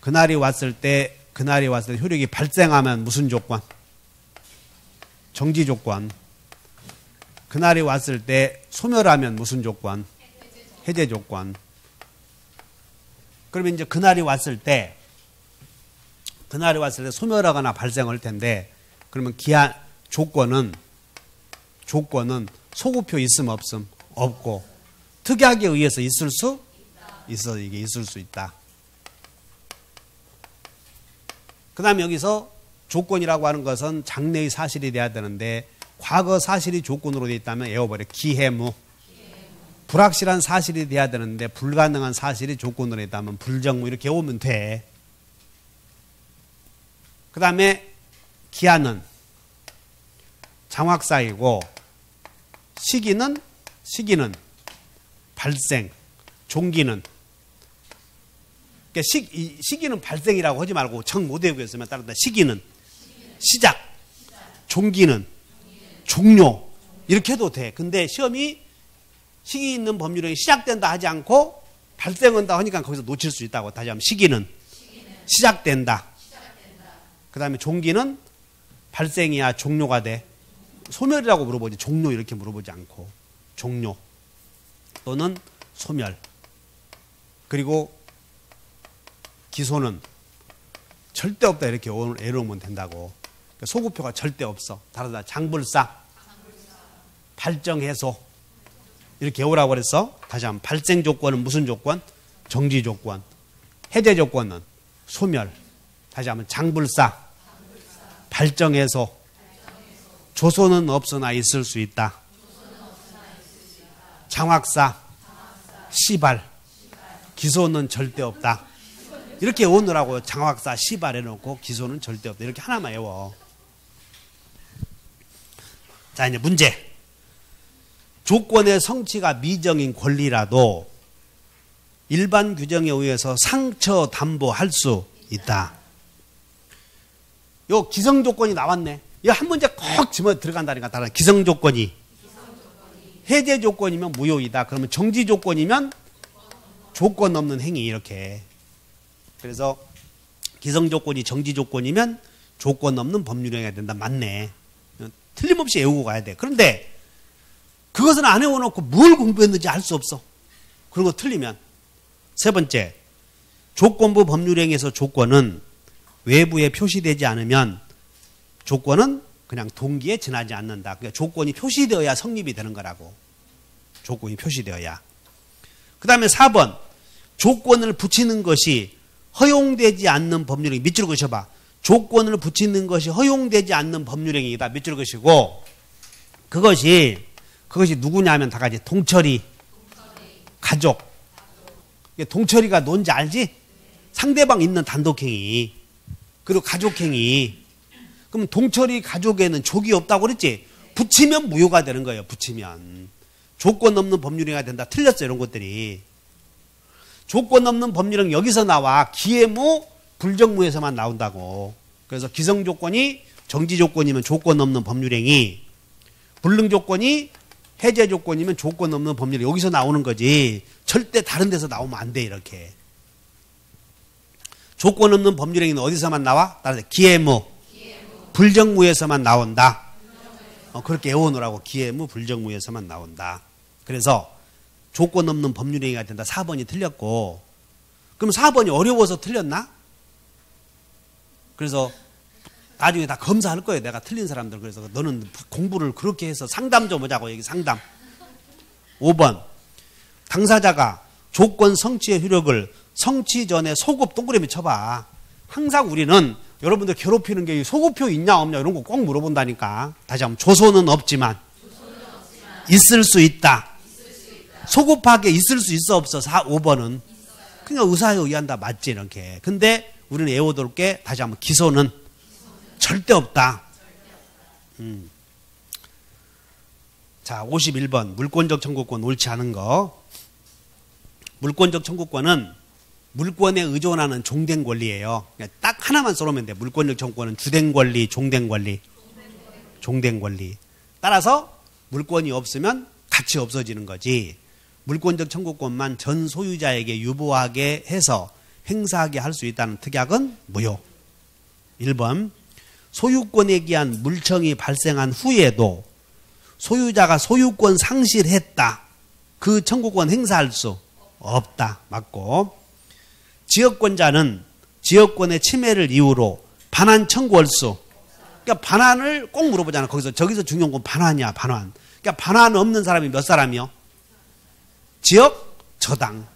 그날이 왔을 때 효력이 발생하면 무슨 조건? 정지 조건. 그날이 왔을 때 소멸하면 무슨 조건? 해제 조건. 그러면 이제 그날이 왔을 때 소멸하거나 발생할 텐데, 그러면 기한 조건은 소구표 있음 없음? 없고, 특약에 의해서 있을 수 있어. 이게 있을 수 있다. 그 다음에 여기서 조건이라고 하는 것은 장래의 사실이 돼야 되는데 과거 사실이 조건으로 되어 있다면 외워버려. 기해무. 불확실한 사실이 돼야 되는데 불가능한 사실이 조건으로 되어 있다면 불정무. 이렇게 외우면 돼. 그 다음에 기한은 장확사이고 시기는 발생, 종기는 그러니까 시기는 발생이라고 하지 말고 정 못 외우고 있으면 따른다. 시기는 시작, 종기는 종료 이렇게 해도 돼. 근데 시험이 시기 있는 법률형이 시작된다 하지 않고 발생한다 하니까 거기서 놓칠 수 있다고. 다시 한번 시기는 시작된다. 그 다음에 종기는 발생이야 종료가 돼. 소멸이라고 물어보지 종료 이렇게 물어보지 않고 종료 또는 소멸. 그리고 기소는 절대 없다 이렇게 외우면 된다고. 소구표가 절대 없어. 다르다. 장불사, 발정해소 이렇게 외우라고 그랬어. 다시 한번 발생 조건은 무슨 조건? 정지 조건. 해제 조건은 소멸. 다시 한번 장불사, 발정해소. 조소는 없으나 있을 수 있다. 장확사, 시발. 기소는 절대 없다. 이렇게 외우느라고. 장확사, 시발 해놓고 기소는 절대 없다. 이렇게 하나만 외워. 자, 이제 문제. 조건의 성취가 미정인 권리라도 일반 규정에 의해서 상처 담보할 수 있다. 요 기성조건이 나왔네. 이거 한 문제 꼭 집어 들어간다니까. 다른 기성조건이. 해제 조건이면 무효이다. 그러면 정지 조건이면 조건 없는 행위 이렇게. 그래서 기성조건이 정지 조건이면 조건 없는 법률행위가 된다. 맞네. 틀림없이 외우고 가야 돼. 그런데 그것은 안 외워놓고 뭘 공부했는지 알 수 없어. 그런 거 틀리면. 세 번째, 조건부 법률행위에서 조건은 외부에 표시되지 않으면 조건은 그냥 동기에 지나지 않는다. 그러니까 조건이 표시되어야 성립이 되는 거라고. 조건이 표시되어야. 그 다음에 4번, 조건을 붙이는 것이 허용되지 않는 법률행위. 밑줄을 그으셔봐. 조건을 붙이는 것이 허용되지 않는 법률행위이다. 밑줄을 그으시고, 그것이 누구냐면 다 같이 동철이, 가족. 동철이가 뭔지 알지? 상대방 있는 단독행위. 그리고 가족행위. 그럼 동철이 가족에는 족이 없다고 그랬지? 붙이면 무효가 되는 거예요. 붙이면. 조건 없는 법률행위가 된다. 틀렸어요. 이런 것들이. 조건 없는 법률행위 여기서 나와. 기해무, 불정무에서만 나온다고. 그래서 기성조건이 정지조건이면 조건 없는 법률행위. 불능조건이 해제 조건이면 조건 없는 법률 여기서 나오는 거지. 절대 다른 데서 나오면 안 돼. 이렇게. 조건 없는 법률행위는 어디서만 나와? 따라서 기해무, 불정무에서만 나온다. 그렇게 외워놓으라고. 기해무, 불정무에서만 나온다. 그래서 조건 없는 법률행위가 된다. 4번이 틀렸고. 그럼 4번이 어려워서 틀렸나? 그래서 나중에 다 검사할 거예요. 내가 틀린 사람들. 그래서 너는 공부를 그렇게 해서 상담 좀 하자고. 여기 상담. 5번. 당사자가 조건 성취의 효력을 성취 전에 소급 동그라미 쳐봐. 항상 우리는 여러분들 괴롭히는 게 소급표 있냐 없냐 이런 거 꼭 물어본다니까. 다시 한번. 조소는 없지만 있을 수 있다. 소급하게 있을 수 있어 없어. 5번은. 그러니까 의사에 의한다. 맞지 이렇게. 근데 우리는 외워둘 게 다시 한번 기소는 절대 없다. 자, 51번. 물권적 청구권 옳지 않은 거. 물권적 청구권은 물권에 의존하는 종된 권리예요. 딱 하나만 써놓으면 돼. 물권적 청구권은 주된 권리, 종된 권리. 종된 권리. 따라서 물권이 없으면 같이 없어지는 거지. 물권적 청구권만 전 소유자에게 유보하게 해서 행사하게 할 수 있다는 특약은 무효. 1번. 소유권에 기한 물청이 발생한 후에도 소유자가 소유권 상실했다. 그 청구권 행사할 수 없다. 맞고. 지역권자는 지역권의 침해를 이유로 반환 청구할 수. 그러니까 반환을 꼭 물어보잖아. 저기서 중요한 건 반환이야. 반환. 그러니까 반환 없는 사람이 몇 사람이요? 지역 저당.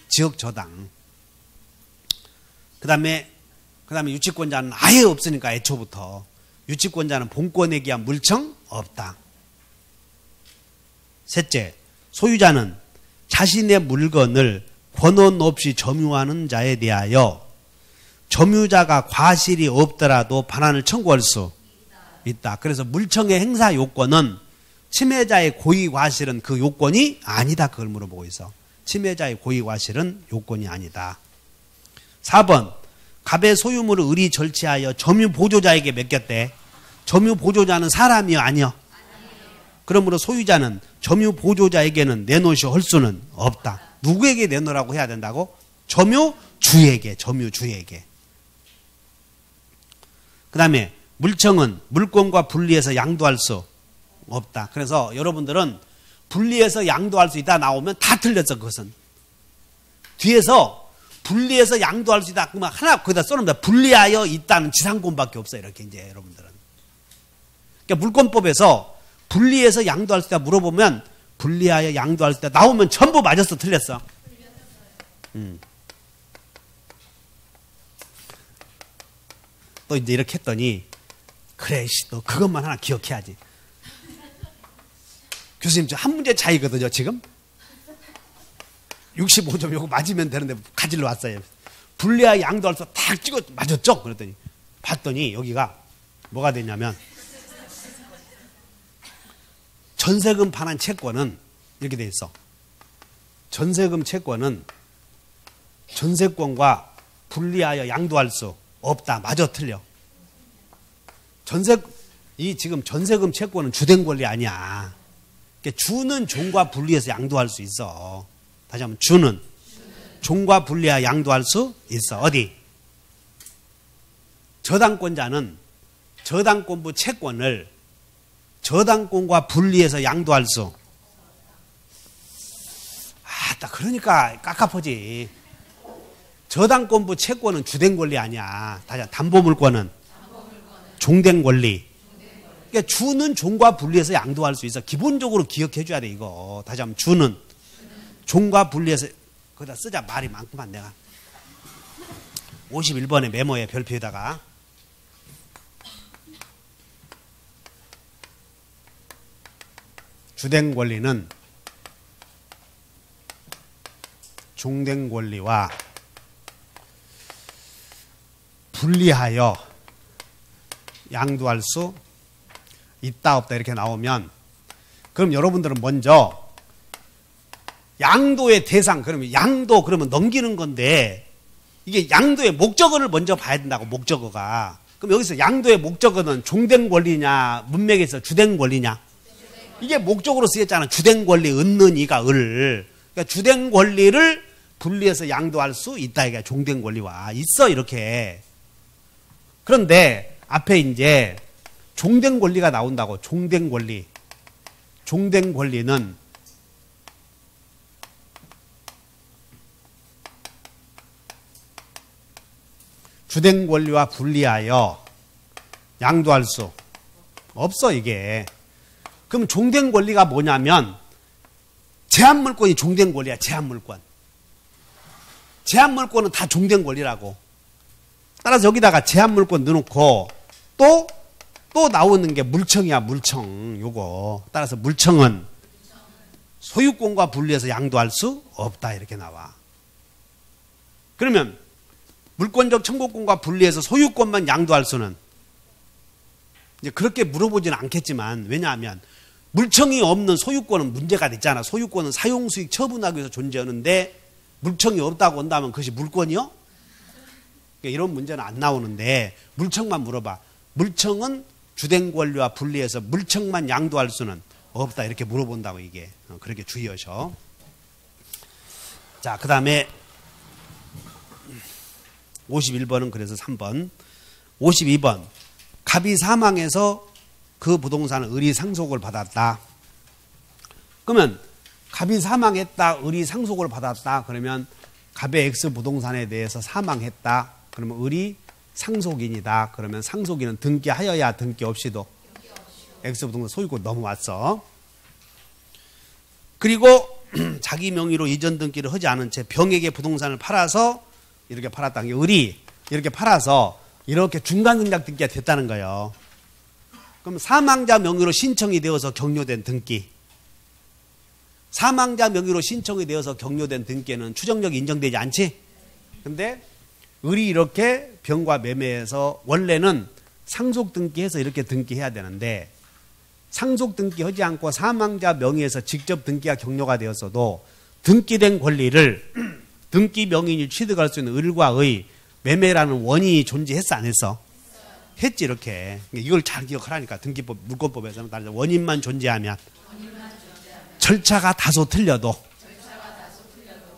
지역 저당. 그 다음에 그 다음에 유치권자는 아예 없으니까 애초부터. 유치권자는 본권에 기한 물청 없다. 셋째, 소유자는 자신의 물건을 권한 없이 점유하는 자에 대하여 점유자가 과실이 없더라도 반환을 청구할 수 있다. 그래서 물청의 행사 요건은 침해자의 고의 과실은 그 요건이 아니다. 그걸 물어보고 있어. 침해자의 고의 과실은 요건이 아니다. 4번, 갑의 소유물을 의리 절취하여 점유 보조자에게 맡겼대. 점유 보조자는 사람이요, 아니요? 그러므로 소유자는 점유 보조자에게는 내놓으시오 할 수는 없다. 누구에게 내놓으라고 해야 된다고? 점유주에게, 점유주에게. 그 다음에 물청은 물권과 분리해서 양도할 수 없다. 그래서 여러분들은 분리해서 양도할 수 있다 나오면 다 틀렸어. 그것은 뒤에서 분리해서 양도할 수 있다 그러면 하나 거기다 써놓습니다. 분리하여 있다는 지상권밖에 없어요. 이렇게 이제 여러분들은. 그러니까 물권법에서 분리해서 양도할 수 있다 물어보면 분리하여 양도할 수 있다 나오면 전부 맞았어, 틀렸어? 또 이제 이렇게 했더니 그래, 너 그것만 하나 기억해야지. 교수님, 저 한 문제 차이거든요, 지금. 65점 요거 맞으면 되는데 가지러 왔어요. 분리하여 양도할 수 딱 찍어 맞았죠? 그랬더니 봤더니 여기가 뭐가 됐냐면 전세금 반환 채권은 이렇게 돼 있어. 전세금 채권은 전세권과 분리하여 양도할 수 없다. 맞아, 틀려. 이 지금 전세금 채권은 주된 권리 아니야. 그러니까 주는 종과 분리해서 양도할 수 있어. 다시 한번, 주는 종과 분리하여 양도할 수 있어. 어디? 저당권자는 저당권부 채권을 저당권과 분리해서 양도할 수. 그러니까 깝깝하지. 저당권부 채권은 주된 권리 아니야. 다시 담보물권은 종된 권리. 그러니까 주는 종과 분리해서 양도할 수 있어. 기본적으로 기억해 줘야 돼, 이거. 다시 한번, 주는 종과 분리해서. 거기다 쓰자. 말이 많구만 내가. 51번의 메모에 별표에다가 주된 권리는 종된 권리와 분리하여 양도할 수 있다 없다 이렇게 나오면, 그럼 여러분들은 먼저 양도의 대상, 그러면 양도 그러면 넘기는 건데 이게 양도의 목적어를 먼저 봐야 된다고. 목적어가. 그럼 여기서 양도의 목적어는 종된 권리냐 문맥에서 주된 권리냐? 이게 목적으로 쓰였잖아. 주된 권리 얻는 이가 을. 그러니까 주된 권리를 분리해서 양도할 수 있다. 이게 종된 권리와 있어 이렇게. 그런데 앞에 이제 종된 권리가 나온다고. 종된 권리. 종된 권리는 주된 권리와 분리하여 양도할 수 없어 이게. 그럼 종된 권리가 뭐냐면 제한물권이 종된 권리야. 제한물권. 제한물권은 다 종된 권리라고. 따라서 여기다가 제한물권 넣어놓고 또 나오는 게 물청이야. 물청. 요거. 따라서 물청은 소유권과 분리해서 양도할 수 없다 이렇게 나와. 그러면 물권적 청구권과 분리해서 소유권만 양도할 수는, 이제 그렇게 물어보지는 않겠지만, 왜냐하면 물청이 없는 소유권은 문제가 됐잖아. 소유권은 사용수익 처분하기 위해서 존재하는데 물청이 없다고 한다면 그것이 물권이요? 이런 문제는 안 나오는데 물청만 물어봐. 물청은 주된 권리와 분리해서 물청만 양도할 수는 없다 이렇게 물어본다고. 이게 그렇게 주의하셔. 자, 그 다음에 51번은 그래서 3번. 52번. 갑이 사망해서 그 부동산은 을이 상속을 받았다. 그러면 갑이 사망했다, 을이 상속을 받았다. 그러면 갑의 X 부동산에 대해서 사망했다. 그러면 을이 상속인이다. 그러면 상속인은 등기하여야 등기 없이도 X 부동산 소유권 넘어왔어. 그리고 자기 명의로 이전 등기를 하지 않은 채 병에게 부동산을 팔아서 이렇게 팔았다. 을이 이렇게 팔아서 이렇게 중간증작 등기가 됐다는 거예요. 그럼 사망자 명의로 신청이 되어서 격려된 등기. 사망자 명의로 신청이 되어서 격려된 등기에는 추정력이 인정되지 않지? 근데 을이 이렇게 병과 매매해서 원래는 상속 등기해서 이렇게 등기해야 되는데 상속 등기하지 않고 사망자 명의에서 직접 등기가 격려가 되었어도 등기된 권리를 등기 명의인이 취득할 수 있는 을과 의 매매라는 원인이 존재했어 안 했어? 했지 이렇게. 이걸 잘 기억하라니까. 등기법 물권법에서는 원인만 존재하면 절차가 다소 틀려도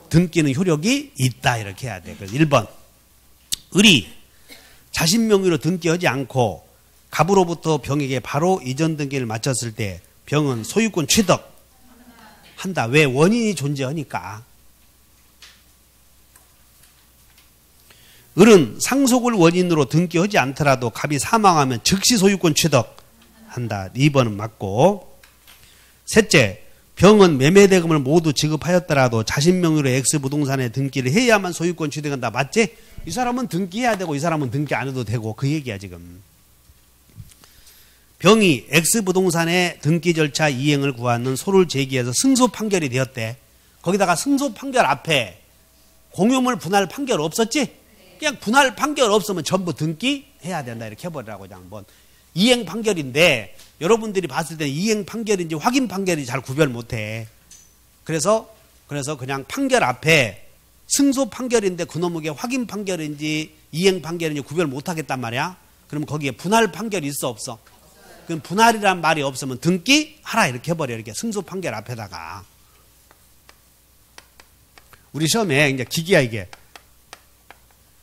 등기는 효력이 있다 이렇게 해야 돼. 그래서 1번 을이 자신 명의로 등기하지 않고 갑으로부터 병에게 바로 이전 등기를 마쳤을 때 병은 소유권 취득한다. 왜? 원인이 존재하니까. 을은 상속을 원인으로 등기하지 않더라도 갑이 사망하면 즉시 소유권 취득한다. 2번은 맞고. 셋째, 병은 매매대금을 모두 지급하였더라도 자신 명의로 X부동산에 등기를 해야만 소유권 취득한다. 맞지? 이 사람은 등기해야 되고 이 사람은 등기 안 해도 되고 그 얘기야 지금. 병이 X부동산의 등기 절차 이행을 구하는 소를 제기해서 승소 판결이 되었대. 거기다가 승소 판결 앞에 공유물 분할 판결 없었지? 그냥 분할 판결 없으면 전부 등기해야 된다 이렇게 해버리라고 그냥 뭐 이행 판결인데 여러분들이 봤을 때 이행 판결인지 확인 판결인지 잘 구별 못해. 그래서 그냥 판결 앞에 승소 판결인데 그놈에게 확인 판결인지 이행 판결인지 구별 못하겠단 말이야. 그럼 거기에 분할 판결이 있어 없어? 그럼 분할이란 말이 없으면 등기하라 이렇게 해버려. 이렇게 승소 판결 앞에다가. 우리 시험에 이제 기기야 이게.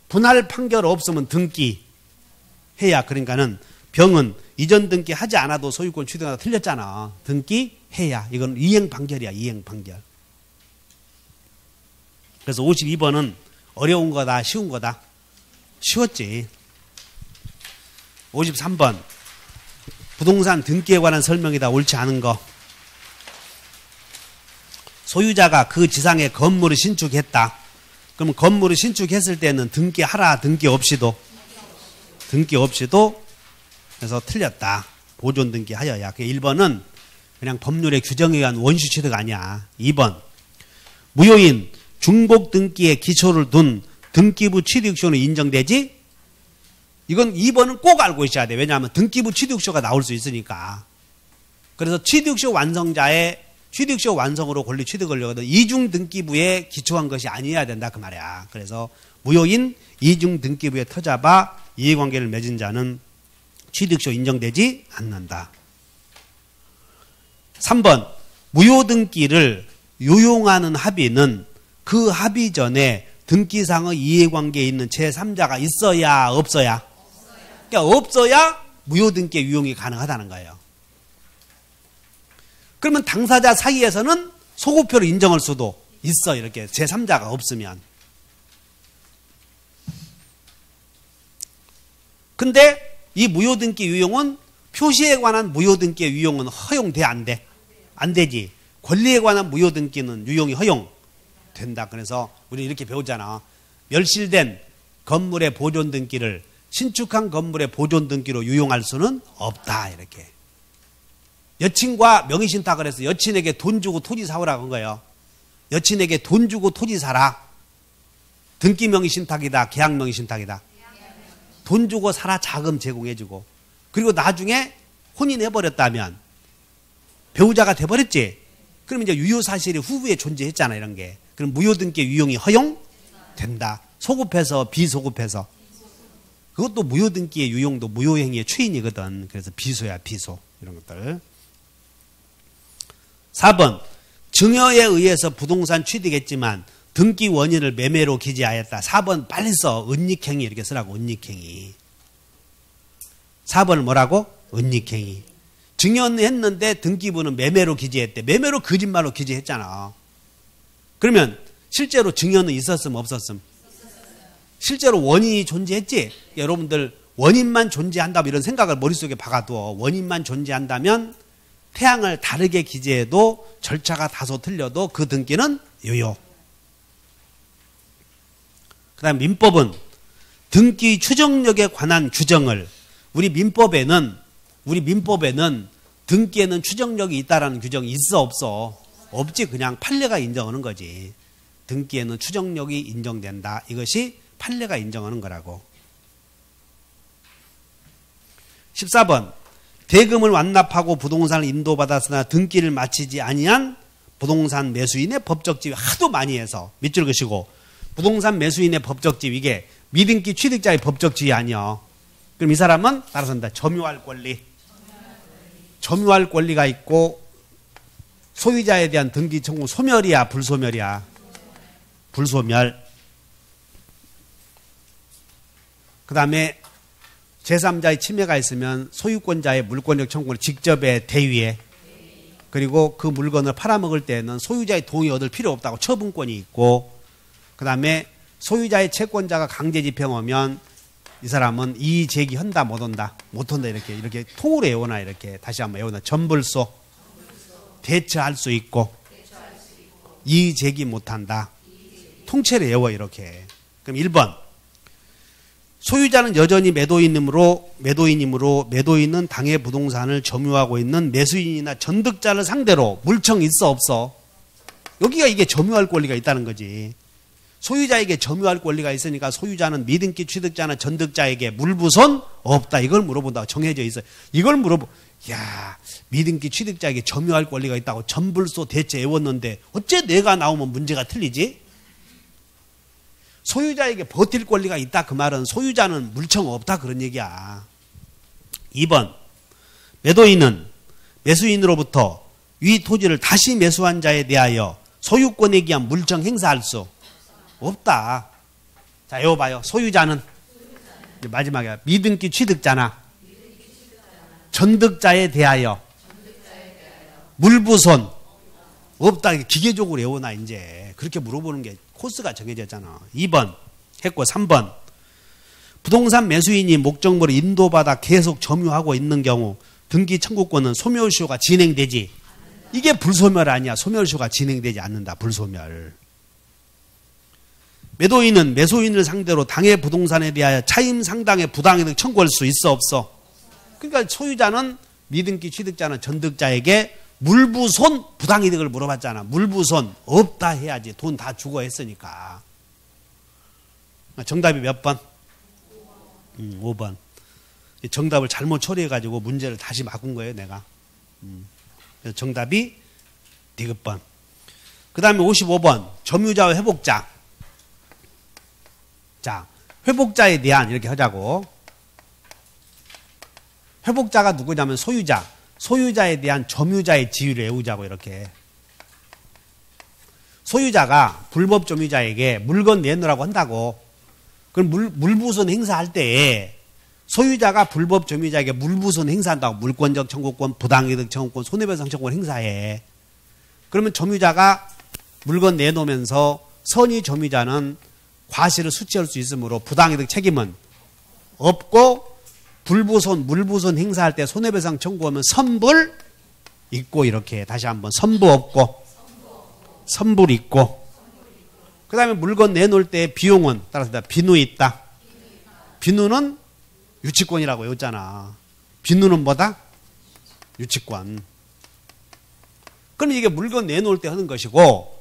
분할 판결 없으면 등기해야. 그러니까는 병은 이전 등기 하지 않아도 소유권 취득하다 틀렸잖아. 등기해야. 이건 이행 판결이야. 이행 판결. 그래서 52번은 어려운 거다 쉬운 거다? 쉬웠지. 53번 부동산 등기에 관한 설명이다. 옳지 않은 거. 소유자가 그 지상에 건물을 신축했다. 그럼 건물을 신축했을 때는 등기하라. 등기 없이도 그래서 틀렸다. 보존 등기하여야. 1번은 그냥 법률의 규정에 의한 원시 취득 아니야. 2번 무효인 중복 등기에 기초를 둔 등기부 취득쇼는 인정되지? 이건 2번은 꼭 알고 있어야 돼. 왜냐하면 등기부 취득쇼가 나올 수 있으니까. 그래서 취득쇼 완성자의 취득쇼 완성으로 권리 취득을 하려거든. 이중 등기부에 기초한 것이 아니어야 된다 그 말이야. 그래서 무효인 이중 등기부에 터잡아 이해관계를 맺은 자는 취득쇼 인정되지 않는다. 3번 무효 등기를 유용하는 합의는 그 합의 전에 등기상의 이해관계에 있는 제3자가 있어야 없어야? 그러니까 없어야 무효 등기의 유용이 가능하다는 거예요. 그러면 당사자 사이에서는 소급표를 인정할 수도 있어. 이렇게 제3자가 없으면. 근데 이 무효등기 유용은 표시에 관한 무효등기의 유용은 허용돼 안 돼? 안 되지. 권리에 관한 무효등기는 유용이 허용된다. 그래서 우리 이렇게 배우잖아. 멸실된 건물의 보존등기를 신축한 건물의 보존등기로 유용할 수는 없다. 이렇게. 여친과 명의신탁을 해서 여친에게 돈 주고 토지 사오라고 한 거예요. 여친에게 돈 주고 토지 사라. 등기 명의신탁이다. 계약 명의신탁이다. 돈 주고 사라. 자금 제공해주고. 그리고 나중에 혼인해버렸다면 배우자가 돼버렸지. 그럼 이제 유효사실이 후부에 존재했잖아. 이런 게. 그럼 무효등기 유용이 허용된다. 소급해서 비소급해서. 그것도 무효등기의 유용도 무효행위의 추인이거든. 그래서 비소야 비소. 이런 것들. 4번 증여에 의해서 부동산 취득했지만 등기 원인을 매매로 기재하였다. 4번 빨리 써. 은닉행위 이렇게 쓰라고. 은닉행위. 4번을 뭐라고? 은닉행위. 증여했는데 등기부는 매매로 기재했대. 매매로 거짓말로 기재했잖아. 그러면 실제로 증여는 있었음 없었음? 실제로 원인이 존재했지. 여러분들 원인만 존재한다면 이런 생각을 머릿속에 박아둬. 원인만 존재한다면 태양을 다르게 기재해도 절차가 다소 틀려도 그 등기는 유효. 그 다음 민법은 등기 추정력에 관한 규정을 우리 민법에는 등기에는 추정력이 있다라는 규정이 있어 없어? 없지. 그냥 판례가 인정하는 거지. 등기에는 추정력이 인정된다. 이것이 판례가 인정하는 거라고. 14번 대금을 완납하고 부동산을 인도받았으나 등기를 마치지 아니한 부동산 매수인의 법적 지위 하도 많이 해서 밑줄 그시고 부동산 매수인의 법적 지위 이게 미등기 취득자의 법적 지위 아니야. 그럼 이 사람은 따라서 한다. 점유할 권리가 있고 소유자에 대한 등기 청구 소멸이야 불소멸이야? 불소멸. 그 다음에 제3자의 침해가 있으면 소유권자의 물권력 청구를 직접에 대위해 그리고 그 물건을 팔아먹을 때는 소유자의 동의 얻을 필요 없다고 처분권이 있고 그 다음에 소유자의 채권자가 강제 집행하면 이 사람은 이의 제기한다 못한다? 못한다 이렇게 통으로 외워놔. 이렇게 다시 한번 외워놔. 전불소 대처할 수 있고 이의 제기 못한다. 통째로 외워 이렇게. 그럼 1번 소유자는 여전히 매도인이므로 매도인은 당해 부동산을 점유하고 있는 매수인이나 전득자를 상대로 물청 있어 없어? 여기가 이게 점유할 권리가 있다는 거지. 소유자에게 점유할 권리가 있으니까 소유자는 미등기 취득자나 전득자에게 물부손 없다. 이걸 물어본다고 정해져 있어요. 이걸 야, 미등기 취득자에게 점유할 권리가 있다고 전불소 대체 외웠는데 어째 내가 나오면 문제가 틀리지? 소유자에게 버틸 권리가 있다. 그 말은 소유자는 물청 없다. 그런 얘기야. 2번 매도인은 매수인으로부터 위 토지를 다시 매수한 자에 대하여 소유권에 기한 물청 행사할 수 없다. 자, 외워봐요. 소유자는 마지막에 미등기 취득자나 전득자에 대하여 물부손 없다. 기계적으로 외워놔. 이제 그렇게 물어보는 게 코스가 정해졌잖아. 2번 했고 3번 부동산 매수인이 목적물을 인도받아 계속 점유하고 있는 경우 등기 청구권은 소멸시효가 진행되지. 이게 불소멸 아니야. 소멸시효가 진행되지 않는다. 불소멸. 매도인은 매수인을 상대로 당해 부동산에 대하여 차임 상당의 부당이득 청구할 수 있어 없어? 그러니까 소유자는 미등기 취득자는 전득자에게 물부손 부당이득을 물어봤잖아. 물부손 없다 해야지. 돈 다 주고 했으니까. 정답이 몇 번? 5번. 정답을 잘못 처리해가지고 문제를 다시 바꾼 거예요, 내가. 그래서 정답이 디귿번. 그 다음에 55번. 점유자와 회복자. 자, 회복자에 대한 이렇게 하자고. 회복자가 누구냐면 소유자. 소유자에 대한 점유자의 지위를 외우자고 이렇게. 소유자가 불법 점유자에게 물건 내놓으라고 한다고. 그럼 물부손 행사할 때에 소유자가 불법 점유자에게 물부손 행사한다고. 물권적 청구권, 부당이득 청구권, 손해배상 청구권 행사해. 그러면 점유자가 물건 내놓으면서 선의 점유자는 과실을 수취할 수 있으므로 부당이득 책임은 없고 불부손, 물부손 행사할 때 손해배상 청구하면 선불 있고 이렇게 다시 한번 선부 없고 선불 있고 그 다음에 물건 내놓을 때 비용은 따라서 비누 있다. 비누는 유치권이라고 외웠잖아. 비누는 뭐다? 유치권. 그럼 이게 물건 내놓을 때 하는 것이고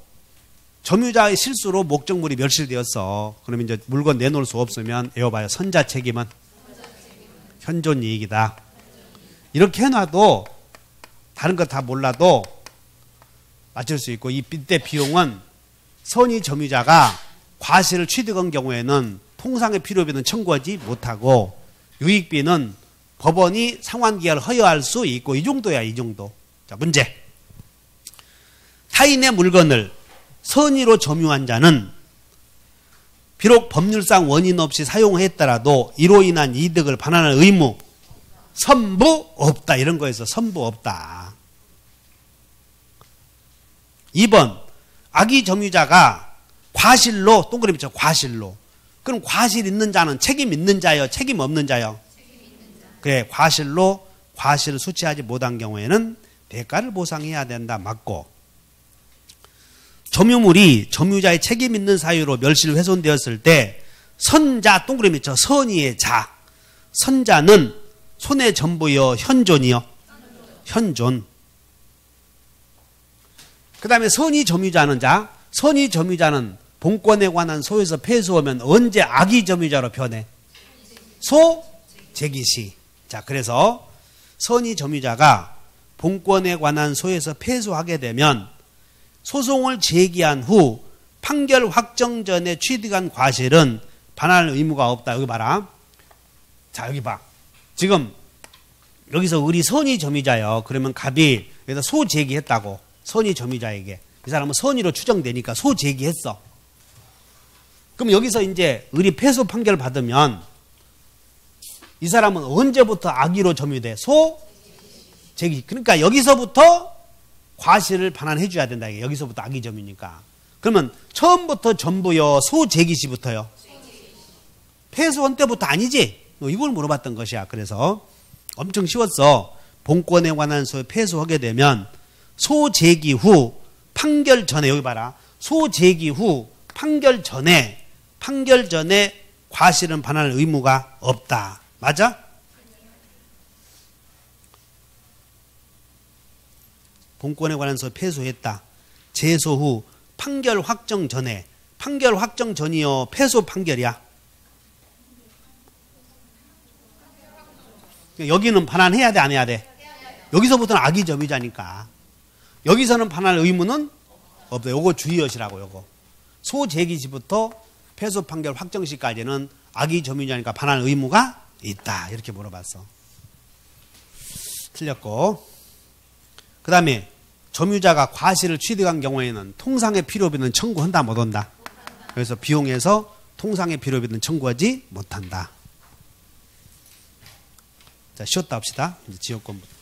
점유자의 실수로 목적물이 멸실되었어. 그러면 이제 물건 내놓을 수 없으면 외워봐요. 선자 책임은 현존 이익이다. 이렇게 해놔도 다른 거 다 몰라도 맞출 수 있고 이때 비용은 선의 점유자가 과실을 취득한 경우에는 통상의 필요비는 청구하지 못하고 유익비는 법원이 상환기한을 허여할 수 있고 이 정도야. 이 정도. 자, 문제. 타인의 물건을 선의로 점유한 자는 비록 법률상 원인 없이 사용했더라도 이로 인한 이득을 반환할 의무, 선부 없다. 이런 거에서 선부 없다. 2번 악의 점유자가 과실로 동그라미 쳐 과실로. 그럼 과실 있는 자는 책임 있는 자요? 책임 없는 자요? 그래. 과실로 과실을 수취하지 못한 경우에는 대가를 보상해야 된다. 맞고. 점유물이 점유자의 책임 있는 사유로 멸실 훼손되었을 때 선자 동그라미 쳐 선의의 자. 선자는 손의 전부여 현존이요. 현존. 그 다음에 선의 점유자는 자. 선의 점유자는 본권에 관한 소에서 폐소하면 언제 악의 점유자로 변해? 소 제기시. 자, 그래서 선의 점유자가 본권에 관한 소에서 패소하게 되면 소송을 제기한 후 판결 확정 전에 취득한 과실은 반환할 의무가 없다. 여기 봐라. 자, 여기 봐. 지금 여기서 우리 선의 점유자요. 그러면 갑이 여기다 소 제기했다고. 선의 점유자에게. 이 사람은 선의로 추정되니까 소 제기했어. 그럼 여기서 이제 의리 패소 판결을 받으면 이 사람은 언제부터 악의로 점유돼? 소 제기. 그러니까 여기서부터 과실을 반환해 줘야 된다. 이게 여기서부터 악의 점유니까. 그러면 처음부터 전부요. 소 제기시부터요. 패소한 때부터 아니지? 이걸 물어봤던 것이야. 그래서 엄청 쉬웠어. 본권에 관한 소에 패소하게 되면 소 제기 후 판결 전에 여기 봐라. 소 제기 후 판결 전에 과실은 반환할 의무가 없다. 맞아? 본권에 관한 소 패소했다. 제소 후 판결 확정 전에. 판결 확정 전이요. 패소 판결이야. 여기는 반환해야 돼, 안 해야 돼? 여기서부터는 악의 점유자니까. 여기서는 반환할 의무는 없다. 요거 주의하시라고, 요거. 소제기시부터 패소 판결 확정시까지는 악의 점유자니까 반환할 의무가 있다. 이렇게 물어봤어. 틀렸고. 그 다음에 점유자가 과실을 취득한 경우에는 통상의 필요비는 청구한다, 못 한다? 그래서 비용에서 통상의 필요비는 청구하지 못한다. 자, 쉬었다 합시다. 이제 지역권부터.